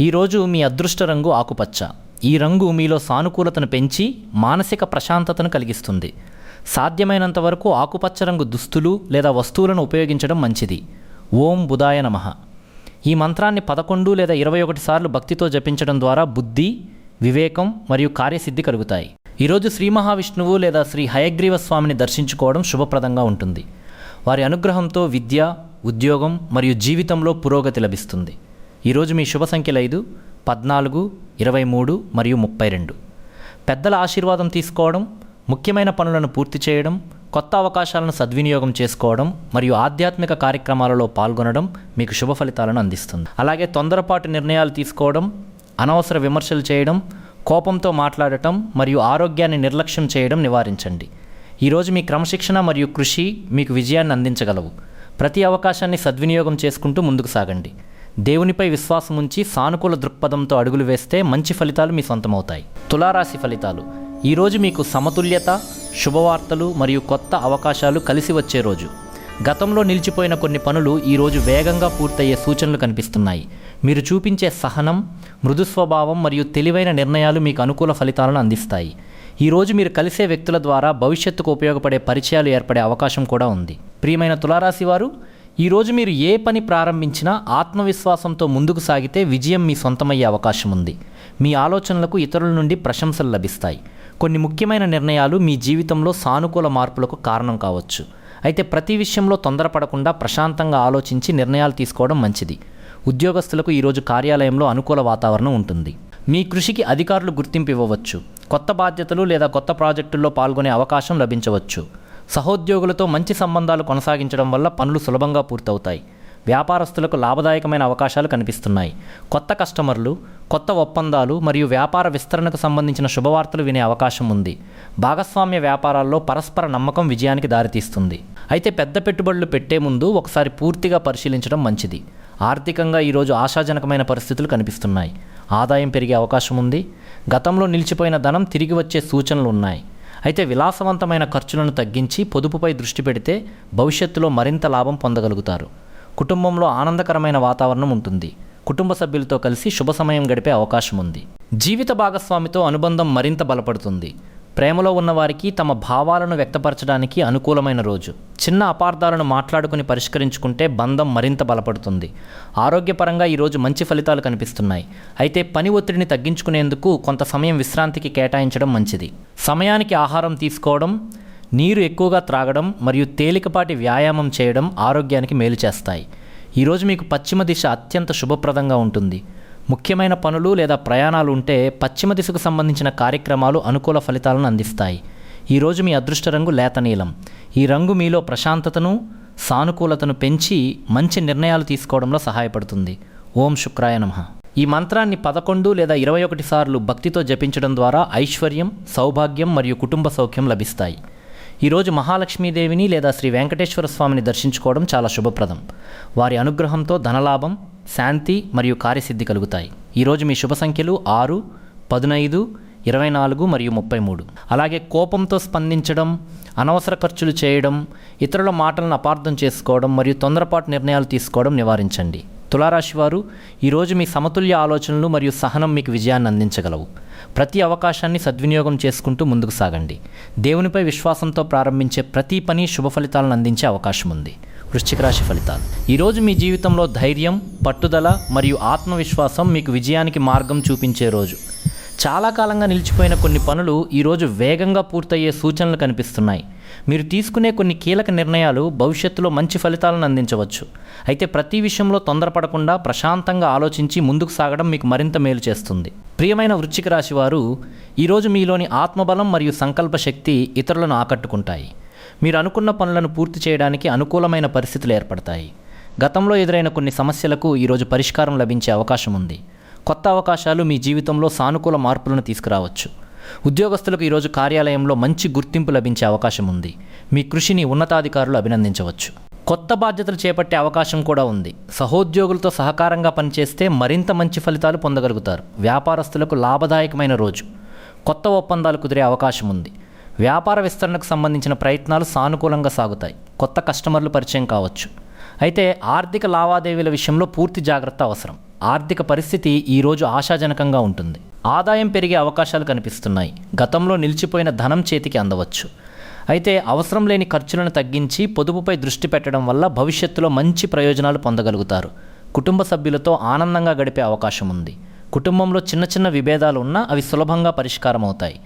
ఈరోజు మీ అదృష్ట రంగు ఆకుపచ్చ. ఈ రంగు మీలో సానుకూలతను పెంచి మానసిక ప్రశాంతతను కలిగిస్తుంది. సాధ్యమైనంత వరకు ఆకుపచ్చ రంగు దుస్తులు లేదా వస్తువులను ఉపయోగించడం మంచిది. ఓం బుధాయ నమః. ఈ మంత్రాన్ని 11 లేదా 21 సార్లు భక్తితో జపించడం ద్వారా బుద్ధి, వివేకం మరియు కార్యసిద్ధి కలుగుతాయి. ఈరోజు శ్రీ మహావిష్ణువు లేదా శ్రీ హయగ్రీవ స్వామిని దర్శించుకోవడం శుభప్రదంగా ఉంటుంది. వారి అనుగ్రహంతో విద్య, ఉద్యోగం మరియు జీవితంలో పురోగతి లభిస్తుంది. ఈరోజు మీ శుభ సంఖ్యలు 5, 14, 23 మరియు 32. పెద్దల ఆశీర్వాదం తీసుకోవడం, ముఖ్యమైన పనులను పూర్తి చేయడం, కొత్త అవకాశాలను సద్వినియోగం చేసుకోవడం మరియు ఆధ్యాత్మిక కార్యక్రమాలలో పాల్గొనడం మీకు శుభ ఫలితాలను అందిస్తుంది. అలాగే తొందరపాటు నిర్ణయాలు తీసుకోవడం, అనవసర విమర్శలు చేయడం, కోపంతో మాట్లాడటం మరియు ఆరోగ్యాన్ని నిర్లక్ష్యం చేయడం నివారించండి. ఈరోజు మీ క్రమశిక్షణ మరియు కృషి మీకు విజయాన్ని అందించగలవు. ప్రతి అవకాశాన్ని సద్వినియోగం చేసుకుంటూ ముందుకు సాగండి. దేవునిపై విశ్వాసం ఉంచి సానుకూల దృక్పథంతో అడుగులు వేస్తే మంచి ఫలితాలు మీ సొంతమవుతాయి. తులారాశి ఫలితాలు. ఈరోజు మీకు సమతుల్యత, శుభవార్తలు మరియు కొత్త అవకాశాలు కలిసి వచ్చే రోజు. గతంలో నిలిచిపోయిన కొన్ని పనులు ఈరోజు వేగంగా పూర్తయ్యే సూచనలు కనిపిస్తున్నాయి. మీరు చూపించే సహనం, మృదు స్వభావం మరియు తెలివైన నిర్ణయాలు మీకు అనుకూల ఫలితాలను అందిస్తాయి. ఈరోజు మీరు కలిసే వ్యక్తుల ద్వారా భవిష్యత్తుకు ఉపయోగపడే పరిచయాలు ఏర్పడే అవకాశం కూడా ఉంది. ప్రియమైన తులారాశి వారు, ఈరోజు మీరు ఏ పని ప్రారంభించినా ఆత్మవిశ్వాసంతో ముందుకు సాగితే విజయం మీ సొంతమయ్యే అవకాశం ఉంది. మీ ఆలోచనలకు ఇతరుల నుండి ప్రశంసలు లభిస్తాయి. కొన్ని ముఖ్యమైన నిర్ణయాలు మీ జీవితంలో సానుకూల మార్పులకు కారణం కావచ్చు. అయితే ప్రతి విషయంలో తొందరపడకుండా ప్రశాంతంగా ఆలోచించి నిర్ణయాలు తీసుకోవడం మంచిది. ఉద్యోగస్తులకు ఈరోజు కార్యాలయంలో అనుకూల వాతావరణం ఉంటుంది. మీ కృషికి అధికారులు గుర్తింపు ఇవ్వవచ్చు. కొత్త బాధ్యతలు లేదా కొత్త ప్రాజెక్టుల్లో పాల్గొనే అవకాశం లభించవచ్చు. సహోద్యోగులతో మంచి సంబంధాలు కొనసాగించడం వల్ల పనులు సులభంగా పూర్తవుతాయి. వ్యాపారస్తులకు లాభదాయకమైన అవకాశాలు కనిపిస్తున్నాయి. కొత్త కస్టమర్లు, కొత్త ఒప్పందాలు మరియు వ్యాపార విస్తరణకు సంబంధించిన శుభవార్తలు వినే అవకాశం ఉంది. భాగస్వామ్య వ్యాపారాల్లో పరస్పర నమ్మకం విజయానికి దారితీస్తుంది. అయితే పెద్ద పెట్టుబడులు పెట్టే ముందు ఒకసారి పూర్తిగా పరిశీలించడం మంచిది. ఆర్థికంగా ఈరోజు ఆశాజనకమైన పరిస్థితులు కనిపిస్తున్నాయి. ఆదాయం పెరిగే అవకాశం ఉంది. గతంలో నిలిచిపోయిన ధనం తిరిగి వచ్చే సూచనలు ఉన్నాయి. అయితే విలాసవంతమైన ఖర్చులను తగ్గించి పొదుపుపై దృష్టి పెడితే భవిష్యత్తులో మరింత లాభం పొందగలుగుతారు. కుటుంబంలో ఆనందకరమైన వాతావరణం ఉంటుంది. కుటుంబ సభ్యులతో కలిసి శుభ సమయం గడిపే అవకాశం ఉంది. జీవిత భాగస్వామితో అనుబంధం మరింత బలపడుతుంది. ప్రేమలో ఉన్నవారికి తమ భావాలను వ్యక్తపరచడానికి అనుకూలమైన రోజు. చిన్న అపార్థాలను మాట్లాడుకుని పరిష్కరించుకుంటే బంధం మరింత బలపడుతుంది. ఆరోగ్యపరంగా ఈరోజు మంచి ఫలితాలు కనిపిస్తున్నాయి. అయితే పని ఒత్తిడిని తగ్గించుకునేందుకు కొంత సమయం విశ్రాంతికి కేటాయించడం మంచిది. సమయానికి ఆహారం తీసుకోవడం, నీరు ఎక్కువగా త్రాగడం మరియు తేలికపాటి వ్యాయామం చేయడం ఆరోగ్యానికి మేలు చేస్తాయి. ఈరోజు మీకు పశ్చిమ దిశ అత్యంత శుభప్రదంగా ఉంటుంది. ముఖ్యమైన పనులు లేదా ప్రయాణాలు ఉంటే పశ్చిమ దిశకు సంబంధించిన కార్యక్రమాలు అనుకూల ఫలితాలను అందిస్తాయి. ఈరోజు మీ అదృష్ట రంగు లేత నీలం. ఈ రంగు మీలో ప్రశాంతతను, సానుకూలతను పెంచి మంచి నిర్ణయాలు తీసుకోవడంలో సహాయపడుతుంది. ఓం శుక్రాయ నమః. ఈ మంత్రాన్ని 11 లేదా 21 సార్లు భక్తితో జపించడం ద్వారా ఐశ్వర్యం, సౌభాగ్యం మరియు కుటుంబ సౌఖ్యం లభిస్తాయి. ఈరోజు మహాలక్ష్మీదేవిని లేదా శ్రీ వెంకటేశ్వర స్వామిని దర్శించుకోవడం చాలా శుభప్రదం. వారి అనుగ్రహంతో ధనలాభం, శాంతి మరియు కార్యసిద్ధి కలుగుతాయి. ఈరోజు మీ శుభ సంఖ్యలు 6, 15, 24 మరియు 33. అలాగే కోపంతో స్పందించడం, అనవసర ఖర్చులు చేయడం, ఇతరుల మాటలను అపార్థం చేసుకోవడం మరియు తొందరపాటు నిర్ణయాలు తీసుకోవడం నివారించండి. తులారాశి వారు, ఈరోజు మీ సమతుల్య ఆలోచనలు మరియు సహనం మీకు విజయాన్ని అందించగలవు. ప్రతి అవకాశాన్ని సద్వినియోగం చేసుకుంటూ ముందుకు సాగండి. దేవునిపై విశ్వాసంతో ప్రారంభించే ప్రతి పని శుభ ఫలితాలను అందించే అవకాశం ఉంది. వృశ్చిక రాశి ఫలితాలు. ఈరోజు మీ జీవితంలో ధైర్యం, పట్టుదల మరియు ఆత్మవిశ్వాసం మీకు విజయానికి మార్గం చూపించే రోజు. చాలా కాలంగా నిలిచిపోయిన కొన్ని పనులు ఈరోజు వేగంగా పూర్తయ్యే సూచనలు కనిపిస్తున్నాయి. మీరు తీసుకునే కొన్ని కీలక నిర్ణయాలు భవిష్యత్తులో మంచి ఫలితాలను అందించవచ్చు. అయితే ప్రతి విషయంలో తొందరపడకుండా ప్రశాంతంగా ఆలోచించి ముందుకు సాగడం మీకు మరింత మేలు చేస్తుంది. ప్రియమైన వృశ్చిక రాశి వారు, ఈరోజు మీలోని ఆత్మబలం మరియు సంకల్ప శక్తి ఇతరులను ఆకట్టుకుంటాయి. మీరు అనుకున్న పనులను పూర్తి చేయడానికి అనుకూలమైన పరిస్థితులు ఏర్పడతాయి. గతంలో ఎదురైన కొన్ని సమస్యలకు ఈరోజు పరిష్కారం లభించే అవకాశం ఉంది. కొత్త అవకాశాలు మీ జీవితంలో సానుకూల మార్పులను తీసుకురావచ్చు. ఉద్యోగస్తులకు ఈరోజు కార్యాలయంలో మంచి గుర్తింపు లభించే అవకాశం ఉంది. మీ కృషిని ఉన్నతాధికారులు అభినందించవచ్చు. కొత్త బాధ్యతలు చేపట్టే అవకాశం కూడా ఉంది. సహోద్యోగులతో సహకారంగా పనిచేస్తే మరింత మంచి ఫలితాలు పొందగలుగుతారు. వ్యాపారస్తులకు లాభదాయకమైన రోజు. కొత్త ఒప్పందాలు కుదిరే అవకాశం ఉంది. వ్యాపార విస్తరణకు సంబంధించిన ప్రయత్నాలు సానుకూలంగా సాగుతాయి. కొత్త కస్టమర్లు పరిచయం కావచ్చు. అయితే ఆర్థిక లావాదేవీల విషయంలో పూర్తి జాగ్రత్త అవసరం. ఆర్థిక పరిస్థితి ఈరోజు ఆశాజనకంగా ఉంటుంది. ఆదాయం పెరిగే అవకాశాలు కనిపిస్తున్నాయి. గతంలో నిలిచిపోయిన ధనం చేతికి అందవచ్చు. అయితే అవసరం లేని ఖర్చులను తగ్గించి పొదుపుపై దృష్టి పెట్టడం వల్ల భవిష్యత్తులో మంచి ప్రయోజనాలు పొందగలుగుతారు. కుటుంబ సభ్యులతో ఆనందంగా గడిపే అవకాశం ఉంది. కుటుంబంలో చిన్న చిన్న విభేదాలు ఉన్నా అవి సులభంగా పరిష్కారం అవుతాయి.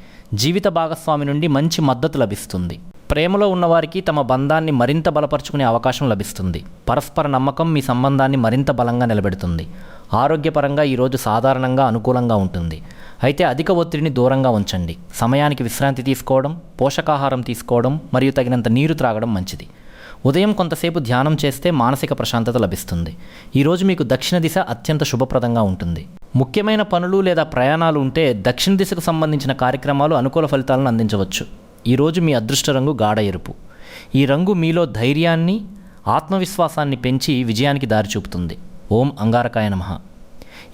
జీవిత భాగస్వామి నుండి మంచి మద్దతు లభిస్తుంది. ప్రేమలో ఉన్నవారికి తమ బంధాన్ని మరింత బలపరుచుకునే అవకాశం లభిస్తుంది. పరస్పర నమ్మకం మీ సంబంధాన్ని మరింత బలంగా నిలబెడుతుంది. ఆరోగ్యపరంగా ఈరోజు సాధారణంగా అనుకూలంగా ఉంటుంది. అయితే అధిక ఒత్తిడిని దూరంగా ఉంచండి. సమయానికి విశ్రాంతి తీసుకోవడం, పోషకాహారం తీసుకోవడం మరియు తగినంత నీరు త్రాగడం మంచిది. ఉదయం కొంతసేపు ధ్యానం చేస్తే మానసిక ప్రశాంతత లభిస్తుంది. ఈరోజు మీకు దక్షిణ దిశ అత్యంత శుభప్రదంగా ఉంటుంది. ముఖ్యమైన పనులు లేదా ప్రయాణాలు ఉంటే దక్షిణ దిశకు సంబంధించిన కార్యక్రమాలు అనుకూల ఫలితాలను అందించవచ్చు. ఈరోజు మీ అదృష్ట రంగు గాఢ ఎరుపు. ఈ రంగు మీలో ధైర్యాన్ని, ఆత్మవిశ్వాసాన్ని పెంచి విజయానికి దారి చూపుతుంది. ఓం అంగారకాయ నమః.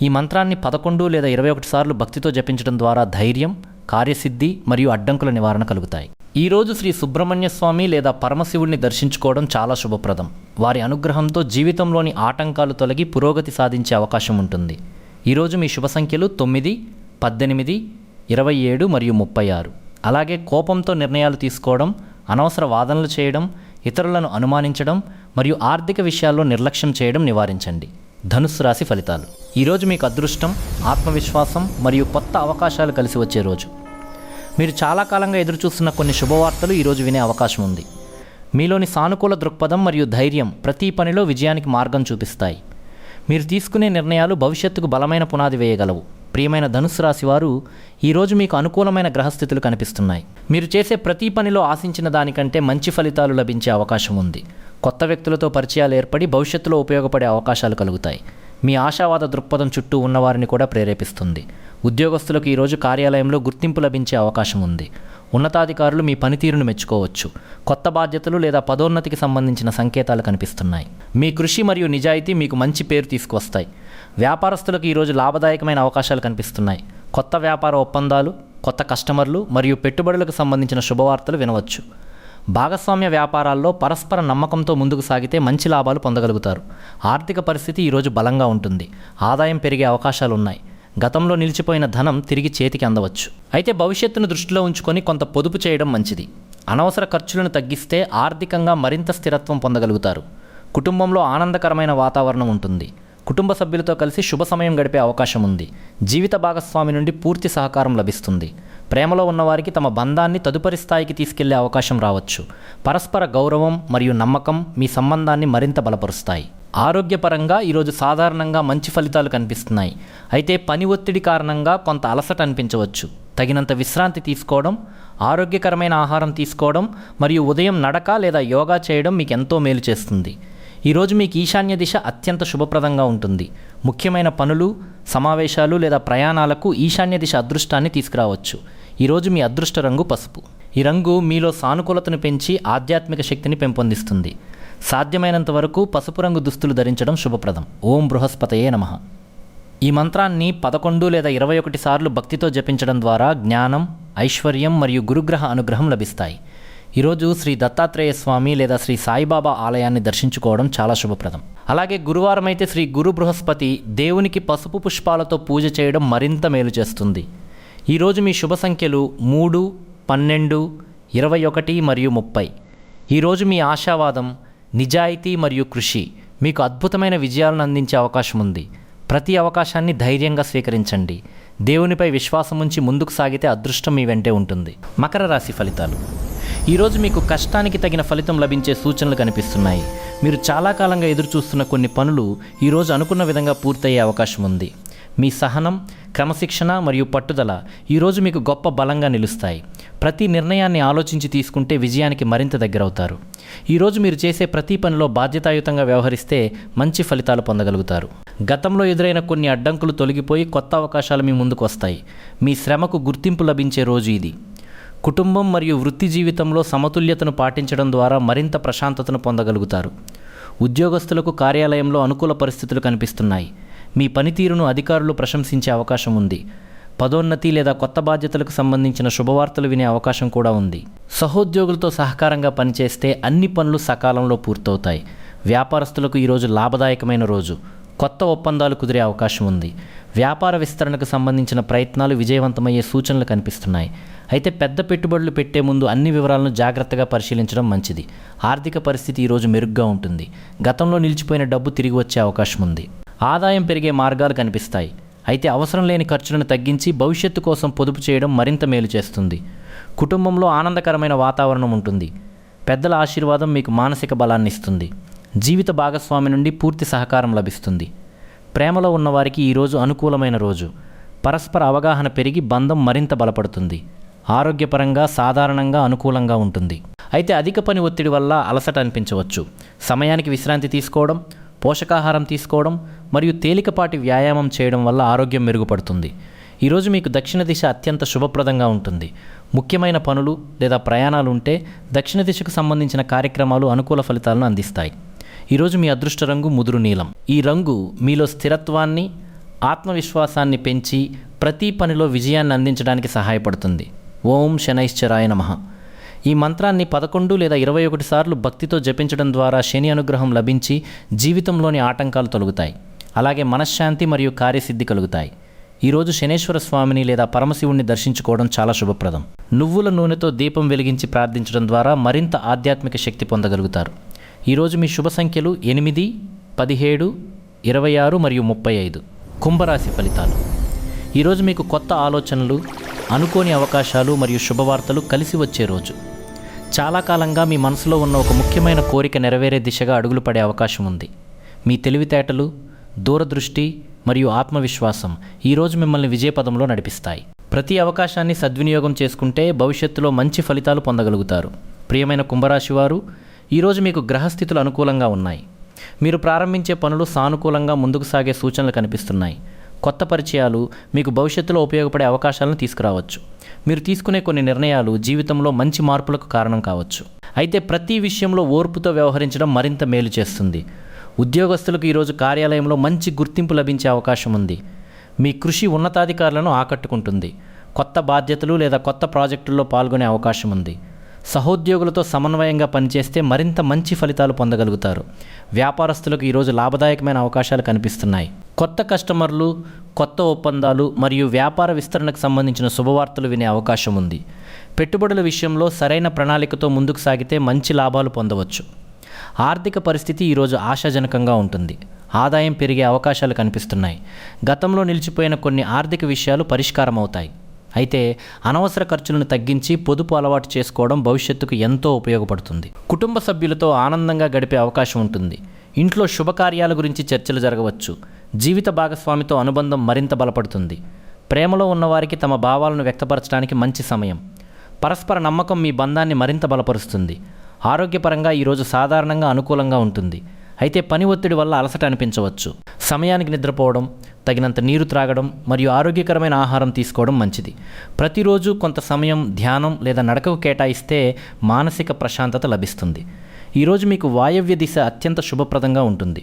ఈ మంత్రాన్ని 11 లేదా 21 సార్లు భక్తితో జపించడం ద్వారా ధైర్యం, కార్యసిద్ధి మరియు అడ్డంకుల నివారణ కలుగుతాయి. ఈరోజు శ్రీ సుబ్రహ్మణ్య స్వామి లేదా పరమశివుడిని దర్శించుకోవడం చాలా శుభప్రదం. వారి అనుగ్రహంతో జీవితంలోని ఆటంకాలు తొలగి పురోగతి సాధించే అవకాశం ఉంటుంది. ఈరోజు మీ శుభ సంఖ్యలు 9, 18, 27 మరియు 36. అలాగే కోపంతో నిర్ణయాలు తీసుకోవడం, అనవసర వాదనలు చేయడం, ఇతరులను అనుమానించడం మరియు ఆర్థిక విషయాల్లో నిర్లక్ష్యం చేయడం నివారించండి. ధనుస్సు రాశి ఫలితాలు. ఈరోజు మీకు అదృష్టం, ఆత్మవిశ్వాసం మరియు కొత్త అవకాశాలు కలిసి వచ్చే రోజు. మీరు చాలా కాలంగా ఎదురుచూస్తున్న కొన్ని శుభవార్తలు ఈరోజు వినే అవకాశం ఉంది. మీలోని సానుకూల దృక్పథం మరియు ధైర్యం ప్రతి పనిలో విజయానికి మార్గం చూపిస్తాయి. మీరు తీసుకునే నిర్ణయాలు భవిష్యత్తుకు బలమైన పునాది వేయగలవు. ప్రియమైన ధనుస్సు రాశి వారు, ఈరోజు మీకు అనుకూలమైన గ్రహస్థితులు కనిపిస్తున్నాయి. మీరు చేసే ప్రతి పనిలో ఆశించిన దానికంటే మంచి ఫలితాలు లభించే అవకాశం ఉంది. కొత్త వ్యక్తులతో పరిచయాలు ఏర్పడి భవిష్యత్తులో ఉపయోగపడే అవకాశాలు కలుగుతాయి. మీ ఆశావాద దృక్పథం చుట్టూ ఉన్నవారిని కూడా ప్రేరేపిస్తుంది. ఉద్యోగస్తులకు ఈరోజు కార్యాలయంలో గుర్తింపు లభించే అవకాశం ఉంది. ఉన్నతాధికారులు మీ పనితీరును మెచ్చుకోవచ్చు. కొత్త బాధ్యతలు లేదా పదోన్నతికి సంబంధించిన సంకేతాలు కనిపిస్తున్నాయి. మీ కృషి మరియు నిజాయితీ మీకు మంచి పేరు తీసుకువస్తాయి. వ్యాపారస్తులకు ఈరోజు లాభదాయకమైన అవకాశాలు కనిపిస్తున్నాయి. కొత్త వ్యాపార ఒప్పందాలు, కొత్త కస్టమర్లు మరియు పెట్టుబడులకు సంబంధించిన శుభవార్తలు వినవచ్చు. భాగస్వామ్య వ్యాపారాల్లో పరస్పర నమ్మకంతో ముందుకు సాగితే మంచి లాభాలు పొందగలుగుతారు. ఆర్థిక పరిస్థితి ఈరోజు బలంగా ఉంటుంది. ఆదాయం పెరిగే అవకాశాలు ఉన్నాయి. గతంలో నిలిచిపోయిన ధనం తిరిగి చేతికి అందవచ్చు. అయితే భవిష్యత్తును దృష్టిలో ఉంచుకొని కొంత పొదుపు చేయడం మంచిది. అనవసర ఖర్చులను తగ్గిస్తే ఆర్థికంగా మరింత స్థిరత్వం పొందగలుగుతారు. కుటుంబంలో ఆనందకరమైన వాతావరణం ఉంటుంది. కుటుంబ సభ్యులతో కలిసి శుభ సమయం గడిపే అవకాశం ఉంది. జీవిత భాగస్వామి నుండి పూర్తి సహకారం లభిస్తుంది. ప్రేమలో ఉన్నవారికి తమ బంధాన్ని తదుపరి స్థాయికి తీసుకెళ్లే అవకాశం రావచ్చు. పరస్పర గౌరవం మరియు నమ్మకం మీ సంబంధాన్ని మరింత బలపరుస్తాయి. ఆరోగ్యపరంగా ఈరోజు సాధారణంగా మంచి ఫలితాలు కనిపిస్తున్నాయి. అయితే పని ఒత్తిడి కారణంగా కొంత అలసట అనిపించవచ్చు. తగినంత విశ్రాంతి తీసుకోవడం, ఆరోగ్యకరమైన ఆహారం తీసుకోవడం మరియు ఉదయం నడక లేదా యోగా చేయడం మీకు ఎంతో మేలు చేస్తుంది. ఈరోజు మీకు ఈశాన్య దిశ అత్యంత శుభప్రదంగా ఉంటుంది. ముఖ్యమైన పనులు, సమావేశాలు లేదా ప్రయాణాలకు ఈశాన్య దిశ అదృష్టాన్ని తీసుకురావచ్చు. ఈరోజు మీ అదృష్ట రంగు పసుపు. ఈ రంగు మీలో సానుకూలతను పెంచి ఆధ్యాత్మిక శక్తిని పెంపొందిస్తుంది. సాధ్యమైనంత వరకు పసుపు రంగు దుస్తులు ధరించడం శుభప్రదం. ఓం బృహస్పతయే నమః. ఈ మంత్రాన్ని 11 లేదా 21 సార్లు భక్తితో జపించడం ద్వారా జ్ఞానం, ఐశ్వర్యం మరియు గురుగ్రహ అనుగ్రహం లభిస్తాయి. ఈరోజు శ్రీ దత్తాత్రేయ స్వామి లేదా శ్రీ సాయిబాబా ఆలయాన్ని దర్శించుకోవడం చాలా శుభప్రదం. అలాగే గురువారం అయితే శ్రీ గురు బృహస్పతి దేవునికి పసుపు పుష్పాలతో పూజ చేయడం మరింత మేలు చేస్తుంది. ఈరోజు మీ శుభ సంఖ్యలు 3, 12, 21 మరియు 30. ఈరోజు మీ ఆశావాదం, నిజాయితీ మరియు కృషి మీకు అద్భుతమైన విజయాలను అందించే అవకాశం ఉంది. ప్రతి అవకాశాన్ని ధైర్యంగా స్వీకరించండి. దేవునిపై విశ్వాసం ఉంచి ముందుకు సాగితే అదృష్టం మీ వెంటే ఉంటుంది. మకర రాశి ఫలితాలు. ఈరోజు మీకు కష్టానికి తగిన ఫలితం లభించే సూచనలు కనిపిస్తున్నాయి. మీరు చాలా కాలంగా ఎదురుచూస్తున్న కొన్ని పనులు ఈరోజు అనుకున్న విధంగా పూర్తయ్యే అవకాశం ఉంది. మీ సహనం, క్రమశిక్షణ మరియు పట్టుదల ఈరోజు మీకు గొప్ప బలంగా నిలుస్తాయి. ప్రతి నిర్ణయాన్ని ఆలోచించి తీసుకుంటే విజయానికి మరింత దగ్గరవుతారు. ఈరోజు మీరు చేసే ప్రతి పనిలో బాధ్యతాయుతంగా వ్యవహరిస్తే మంచి ఫలితాలు పొందగలుగుతారు. గతంలో ఎదురైన కొన్ని అడ్డంకులు తొలగిపోయి కొత్త అవకాశాలు మీ ముందుకు వస్తాయి. మీ శ్రమకు గుర్తింపు లభించే రోజు ఇది. కుటుంబం మరియు వృత్తి జీవితంలో సమతుల్యతను పాటించడం ద్వారా మరింత ప్రశాంతతను పొందగలుగుతారు. ఉద్యోగస్తులకు కార్యాలయంలో అనుకూల పరిస్థితులు కనిపిస్తున్నాయి. మీ పనితీరును అధికారులు ప్రశంసించే అవకాశం ఉంది. పదోన్నతి లేదా కొత్త బాధ్యతలకు సంబంధించిన శుభవార్తలు వినే అవకాశం కూడా ఉంది. సహోద్యోగులతో సహకారంగా పనిచేస్తే అన్ని పనులు సకాలంలో పూర్తవుతాయి. వ్యాపారస్తులకు ఈరోజు లాభదాయకమైన రోజు. కొత్త ఒప్పందాలు కుదిరే అవకాశం ఉంది. వ్యాపార విస్తరణకు సంబంధించిన ప్రయత్నాలు విజయవంతమయ్యే సూచనలు కనిపిస్తున్నాయి. అయితే పెద్ద పెట్టుబడులు పెట్టే ముందు అన్ని వివరాలను జాగ్రత్తగా పరిశీలించడం మంచిది. ఆర్థిక పరిస్థితి ఈరోజు మెరుగ్గా ఉంటుంది. గతంలో నిలిచిపోయిన డబ్బు తిరిగి వచ్చే అవకాశం ఉంది. ఆదాయం పెరిగే మార్గాలు కనిపిస్తాయి. అయితే అవసరం లేని ఖర్చులను తగ్గించి భవిష్యత్తు కోసం పొదుపు చేయడం మరింత మేలు చేస్తుంది. కుటుంబంలో ఆనందకరమైన వాతావరణం ఉంటుంది. పెద్దల ఆశీర్వాదం మీకు మానసిక బలాన్ని ఇస్తుంది. జీవిత భాగస్వామి నుండి పూర్తి సహకారం లభిస్తుంది. ప్రేమలో ఉన్నవారికి ఈరోజు అనుకూలమైన రోజు. పరస్పర అవగాహన పెరిగి బంధం మరింత బలపడుతుంది. ఆరోగ్యపరంగా సాధారణంగా అనుకూలంగా ఉంటుంది. అయితే అధిక పని ఒత్తిడి వల్ల అలసట అనిపించవచ్చు. సమయానికి విశ్రాంతి తీసుకోవడం, పోషకాహారం తీసుకోవడం మరియు తేలికపాటి వ్యాయామం చేయడం వల్ల ఆరోగ్యం మెరుగుపడుతుంది. ఈరోజు మీకు దక్షిణ దిశ అత్యంత శుభప్రదంగా ఉంటుంది. ముఖ్యమైన పనులు లేదా ప్రయాణాలు ఉంటే దక్షిణ దిశకు సంబంధించిన కార్యక్రమాలు అనుకూల ఫలితాలను అందిస్తాయి. ఈరోజు మీ అదృష్ట రంగు ముదురు నీలం. ఈ రంగు మీలో స్థిరత్వాన్ని, ఆత్మవిశ్వాసాన్ని పెంచి ప్రతి పనిలో విజయాన్ని అందించడానికి సహాయపడుతుంది. ఓం శనైశ్చరాయ నమః. ఈ మంత్రాన్ని 11 లేదా 21 సార్లు భక్తితో జపించడం ద్వారా శని అనుగ్రహం లభించి జీవితంలోని ఆటంకాలు తొలగుతాయి. అలాగే మనశ్శాంతి మరియు కార్యసిద్ధి కలుగుతాయి. ఈరోజు శనేశ్వర స్వామిని లేదా పరమశివుణ్ణి దర్శించుకోవడం చాలా శుభప్రదం. నువ్వుల నూనెతో దీపం వెలిగించి ప్రార్థించడం ద్వారా మరింత ఆధ్యాత్మిక శక్తి పొందగలుగుతారు. ఈరోజు మీ శుభ సంఖ్యలు 8, 17, 26 మరియు 35. కుంభరాశి ఫలితాలు. ఈరోజు మీకు కొత్త ఆలోచనలు, అనుకోని అవకాశాలు మరియు శుభవార్తలు కలిసి వచ్చే రోజు. చాలా కాలంగా మీ మనసులో ఉన్న ఒక ముఖ్యమైన కోరిక నెరవేరే దిశగా అడుగులు పడే అవకాశం ఉంది. మీ తెలివితేటలు, దూరదృష్టి మరియు ఆత్మవిశ్వాసం ఈరోజు మిమ్మల్ని విజయపదంలో నడిపిస్తాయి. ప్రతి అవకాశాన్ని సద్వినియోగం చేసుకుంటే భవిష్యత్తులో మంచి ఫలితాలు పొందగలుగుతారు. ప్రియమైన కుంభరాశి వారు, ఈరోజు మీకు గ్రహస్థితులు అనుకూలంగా ఉన్నాయి. మీరు ప్రారంభించే పనులు సానుకూలంగా ముందుకు సాగే సూచనలు కనిపిస్తున్నాయి. కొత్త పరిచయాలు మీకు భవిష్యత్తులో ఉపయోగపడే అవకాశాలను తీసుకురావచ్చు. మీరు తీసుకునే కొన్ని నిర్ణయాలు జీవితంలో మంచి మార్పులకు కారణం కావచ్చు. అయితే ప్రతి విషయంలో ఓర్పుతో వ్యవహరించడం మరింత మేలు చేస్తుంది. ఉద్యోగస్తులకు ఈరోజు కార్యాలయంలో మంచి గుర్తింపు లభించే అవకాశం ఉంది. మీ కృషి ఉన్నతాధికారులను ఆకట్టుకుంటుంది. కొత్త బాధ్యతలు లేదా కొత్త ప్రాజెక్టుల్లో పాల్గొనే అవకాశం ఉంది. సహోద్యోగులతో సమన్వయంగా పనిచేస్తే మరింత మంచి ఫలితాలు పొందగలుగుతారు. వ్యాపారస్తులకు ఈరోజు లాభదాయకమైన అవకాశాలు కనిపిస్తున్నాయి. కొత్త కస్టమర్లు, కొత్త ఒప్పందాలు మరియు వ్యాపార విస్తరణకు సంబంధించిన శుభవార్తలు వినే అవకాశం ఉంది. పెట్టుబడుల విషయంలో సరైన ప్రణాళికతో ముందుకు సాగితే మంచి లాభాలు పొందవచ్చు. ఆర్థిక పరిస్థితి ఈరోజు ఆశాజనకంగా ఉంటుంది. ఆదాయం పెరిగే అవకాశాలు కనిపిస్తున్నాయి. గతంలో నిలిచిపోయిన కొన్ని ఆర్థిక విషయాలు పరిష్కారం అవుతాయి. అయితే అనవసర ఖర్చులను తగ్గించి పొదుపు అలవాటు చేసుకోవడం భవిష్యత్తుకు ఎంతో ఉపయోగపడుతుంది. కుటుంబ సభ్యులతో ఆనందంగా గడిపే అవకాశం ఉంటుంది. ఇంట్లో శుభకార్యాల గురించి చర్చలు జరగవచ్చు. జీవిత భాగస్వామితో అనుబంధం మరింత బలపడుతుంది. ప్రేమలో ఉన్నవారికి తమ భావాలను వ్యక్తపరచడానికి మంచి సమయం. పరస్పర నమ్మకం మీ బంధాన్ని మరింత బలపరుస్తుంది. ఆరోగ్యపరంగా ఈరోజు సాధారణంగా అనుకూలంగా ఉంటుంది. అయితే పని ఒత్తిడి వల్ల అలసట అనిపించవచ్చు. సమయానికి నిద్రపోవడం, తగినంత నీరు త్రాగడం మరియు ఆరోగ్యకరమైన ఆహారం తీసుకోవడం మంచిది. ప్రతిరోజు కొంత సమయం ధ్యానం లేదా నడకకు కేటాయిస్తే మానసిక ప్రశాంతత లభిస్తుంది. ఈరోజు మీకు వాయవ్య దిశ అత్యంత శుభప్రదంగా ఉంటుంది.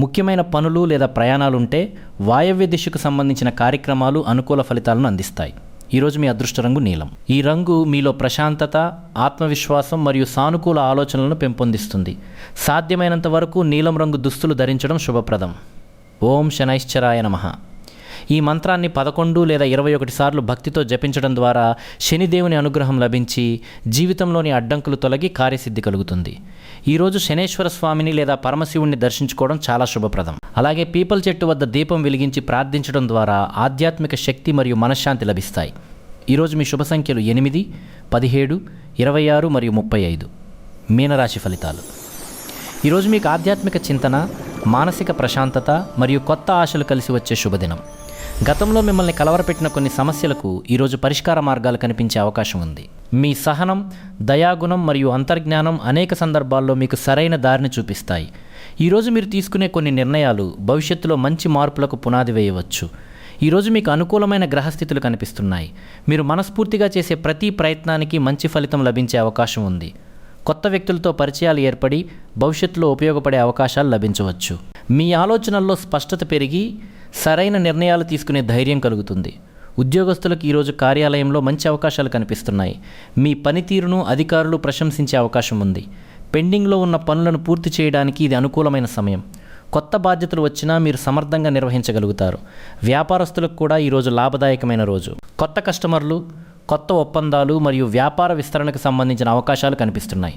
ముఖ్యమైన పనులు లేదా ప్రయాణాలుంటే వాయవ్య దిశకు సంబంధించిన కార్యక్రమాలు అనుకూల ఫలితాలను అందిస్తాయి. ఈరోజు మీ అదృష్ట రంగు నీలం. ఈ రంగు మీలో ప్రశాంతత, ఆత్మవిశ్వాసం మరియు సానుకూల ఆలోచనలను పెంపొందిస్తుంది. సాధ్యమైనంత వరకు నీలం రంగు దుస్తులు ధరించడం శుభప్రదం. ఓం శనైశ్చరాయ నమః. ఈ మంత్రాన్ని 11 లేదా 21 సార్లు భక్తితో జపించడం ద్వారా శనిదేవుని అనుగ్రహం లభించి జీవితంలోని అడ్డంకులు తొలగి కార్యసిద్ధి కలుగుతుంది. ఈరోజు శనేశ్వర స్వామిని లేదా పరమశివుణ్ణి దర్శించుకోవడం చాలా శుభప్రదం. అలాగే పీపల్ చెట్టు వద్ద దీపం వెలిగించి ప్రార్థించడం ద్వారా ఆధ్యాత్మిక శక్తి మరియు మనశ్శాంతి లభిస్తాయి. ఈరోజు మీ శుభ సంఖ్యలు 8, 17, 26 మరియు 35. మీనరాశి ఫలితాలు. ఈరోజు మీకు ఆధ్యాత్మిక చింతన, మానసిక ప్రశాంతత మరియు కొత్త ఆశలు కలిసి వచ్చే శుభదినం. గతంలో మిమ్మల్ని కలవరపెట్టిన కొన్ని సమస్యలకు ఈరోజు పరిష్కార మార్గాలు కనిపించే అవకాశం ఉంది. మీ సహనం, దయాగుణం మరియు అంతర్జ్ఞానం అనేక సందర్భాల్లో మీకు సరైన దారిని చూపిస్తాయి. ఈరోజు మీరు తీసుకునే కొన్ని నిర్ణయాలు భవిష్యత్తులో మంచి మార్పులకు పునాది వేయవచ్చు. ఈరోజు మీకు అనుకూలమైన గ్రహస్థితులు కనిపిస్తున్నాయి. మీరు మనస్ఫూర్తిగా చేసే ప్రతి ప్రయత్నానికి మంచి ఫలితం లభించే అవకాశం ఉంది. కొత్త వ్యక్తులతో పరిచయాలు ఏర్పడి భవిష్యత్తులో ఉపయోగపడే అవకాశాలు లభించవచ్చు. మీ ఆలోచనల్లో స్పష్టత పెరిగి సరైన నిర్ణయాలు తీసుకునే ధైర్యం కలుగుతుంది. ఉద్యోగస్తులకు ఈరోజు కార్యాలయంలో మంచి అవకాశాలు కనిపిస్తున్నాయి. మీ పనితీరును అధికారులు ప్రశంసించే అవకాశం ఉంది. పెండింగ్లో ఉన్న పనులను పూర్తి చేయడానికి ఇది అనుకూలమైన సమయం. కొత్త బాధ్యతలు వచ్చినా మీరు సమర్థంగా నిర్వహించగలుగుతారు. వ్యాపారస్తులకు కూడా ఈరోజు లాభదాయకమైన రోజు. కొత్త కస్టమర్లు, కొత్త ఒప్పందాలు మరియు వ్యాపార విస్తరణకు సంబంధించిన అవకాశాలు కనిపిస్తున్నాయి.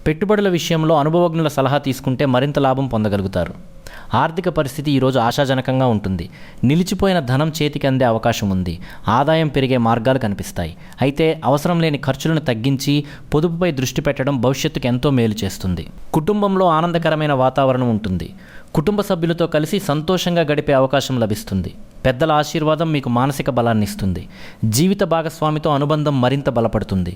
పెట్టుబడుల విషయంలో అనుభవజ్ఞుల సలహా తీసుకుంటే మరింత లాభం పొందగలుగుతారు. ఆర్థిక పరిస్థితి ఈరోజు ఆశాజనకంగా ఉంటుంది. నిలిచిపోయిన ధనం చేతికి అందే అవకాశం ఉంది. ఆదాయం పెరిగే మార్గాలు కనిపిస్తాయి. అయితే అవసరం లేని ఖర్చులను తగ్గించి పొదుపుపై దృష్టి పెట్టడం భవిష్యత్తుకు ఎంతో మేలు చేస్తుంది. కుటుంబంలో ఆనందకరమైన వాతావరణం ఉంటుంది. కుటుంబ సభ్యులతో కలిసి సంతోషంగా గడిపే అవకాశం లభిస్తుంది. పెద్దల ఆశీర్వాదం మీకు మానసిక బలాన్ని ఇస్తుంది. జీవిత భాగస్వామితో అనుబంధం మరింత బలపడుతుంది.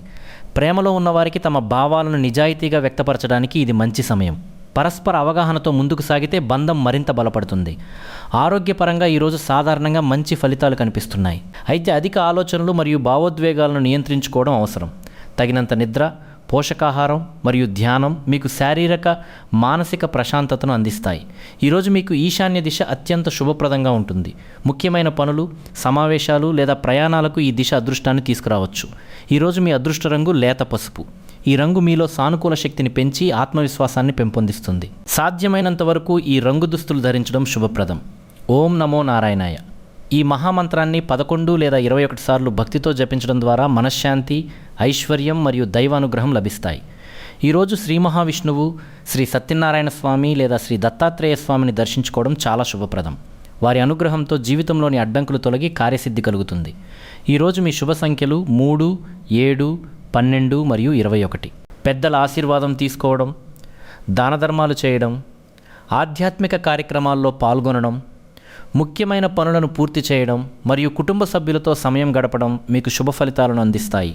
ప్రేమలో ఉన్నవారికి తమ భావాలను నిజాయితీగా వ్యక్తపరచడానికి ఇది మంచి సమయం. పరస్పర అవగాహనతో ముందుకు సాగితే బంధం మరింత బలపడుతుంది. ఆరోగ్యపరంగా ఈరోజు సాధారణంగా మంచి ఫలితాలు కనిపిస్తున్నాయి. అయితే అధిక ఆలోచనలు మరియు భావోద్వేగాలను నియంత్రించుకోవడం అవసరం. తగినంత నిద్ర, పోషకాహారం మరియు ధ్యానం మీకు శారీరక, మానసిక ప్రశాంతతను అందిస్తాయి. ఈరోజు మీకు ఈశాన్య దిశ అత్యంత శుభప్రదంగా ఉంటుంది. ముఖ్యమైన పనులు, సమావేశాలు లేదా ప్రయాణాలకు ఈ దిశ అదృష్టాన్ని తీసుకురావచ్చు. ఈరోజు మీ అదృష్ట రంగు లేత పసుపు. ఈ రంగు మీలో సానుకూల శక్తిని పెంచి ఆత్మవిశ్వాసాన్ని పెంపొందిస్తుంది. సాధ్యమైనంత వరకు ఈ రంగు దుస్తులు ధరించడం శుభప్రదం. ఓం నమో నారాయణాయ. ఈ మహామంత్రాన్ని 11 లేదా 21 సార్లు భక్తితో జపించడం ద్వారా మనశ్శాంతి, ఐశ్వర్యం మరియు దైవానుగ్రహం లభిస్తాయి. ఈరోజు శ్రీ మహావిష్ణువు, శ్రీ సత్యనారాయణ స్వామి లేదా శ్రీ దత్తాత్రేయ స్వామిని దర్శించుకోవడం చాలా శుభప్రదం. వారి అనుగ్రహంతో జీవితంలోని అడ్డంకులు తొలగి కార్యసిద్ధి కలుగుతుంది. ఈరోజు మీ శుభ సంఖ్యలు 3, 7, 12 మరియు 21. పెద్దల ఆశీర్వాదం తీసుకోవడం, దానధర్మాలు చేయడం, ఆధ్యాత్మిక కార్యక్రమాల్లో పాల్గొనడం, ముఖ్యమైన పనులను పూర్తి చేయడం మరియు కుటుంబ సభ్యులతో సమయం గడపడం మీకు శుభ ఫలితాలను అందిస్తాయి.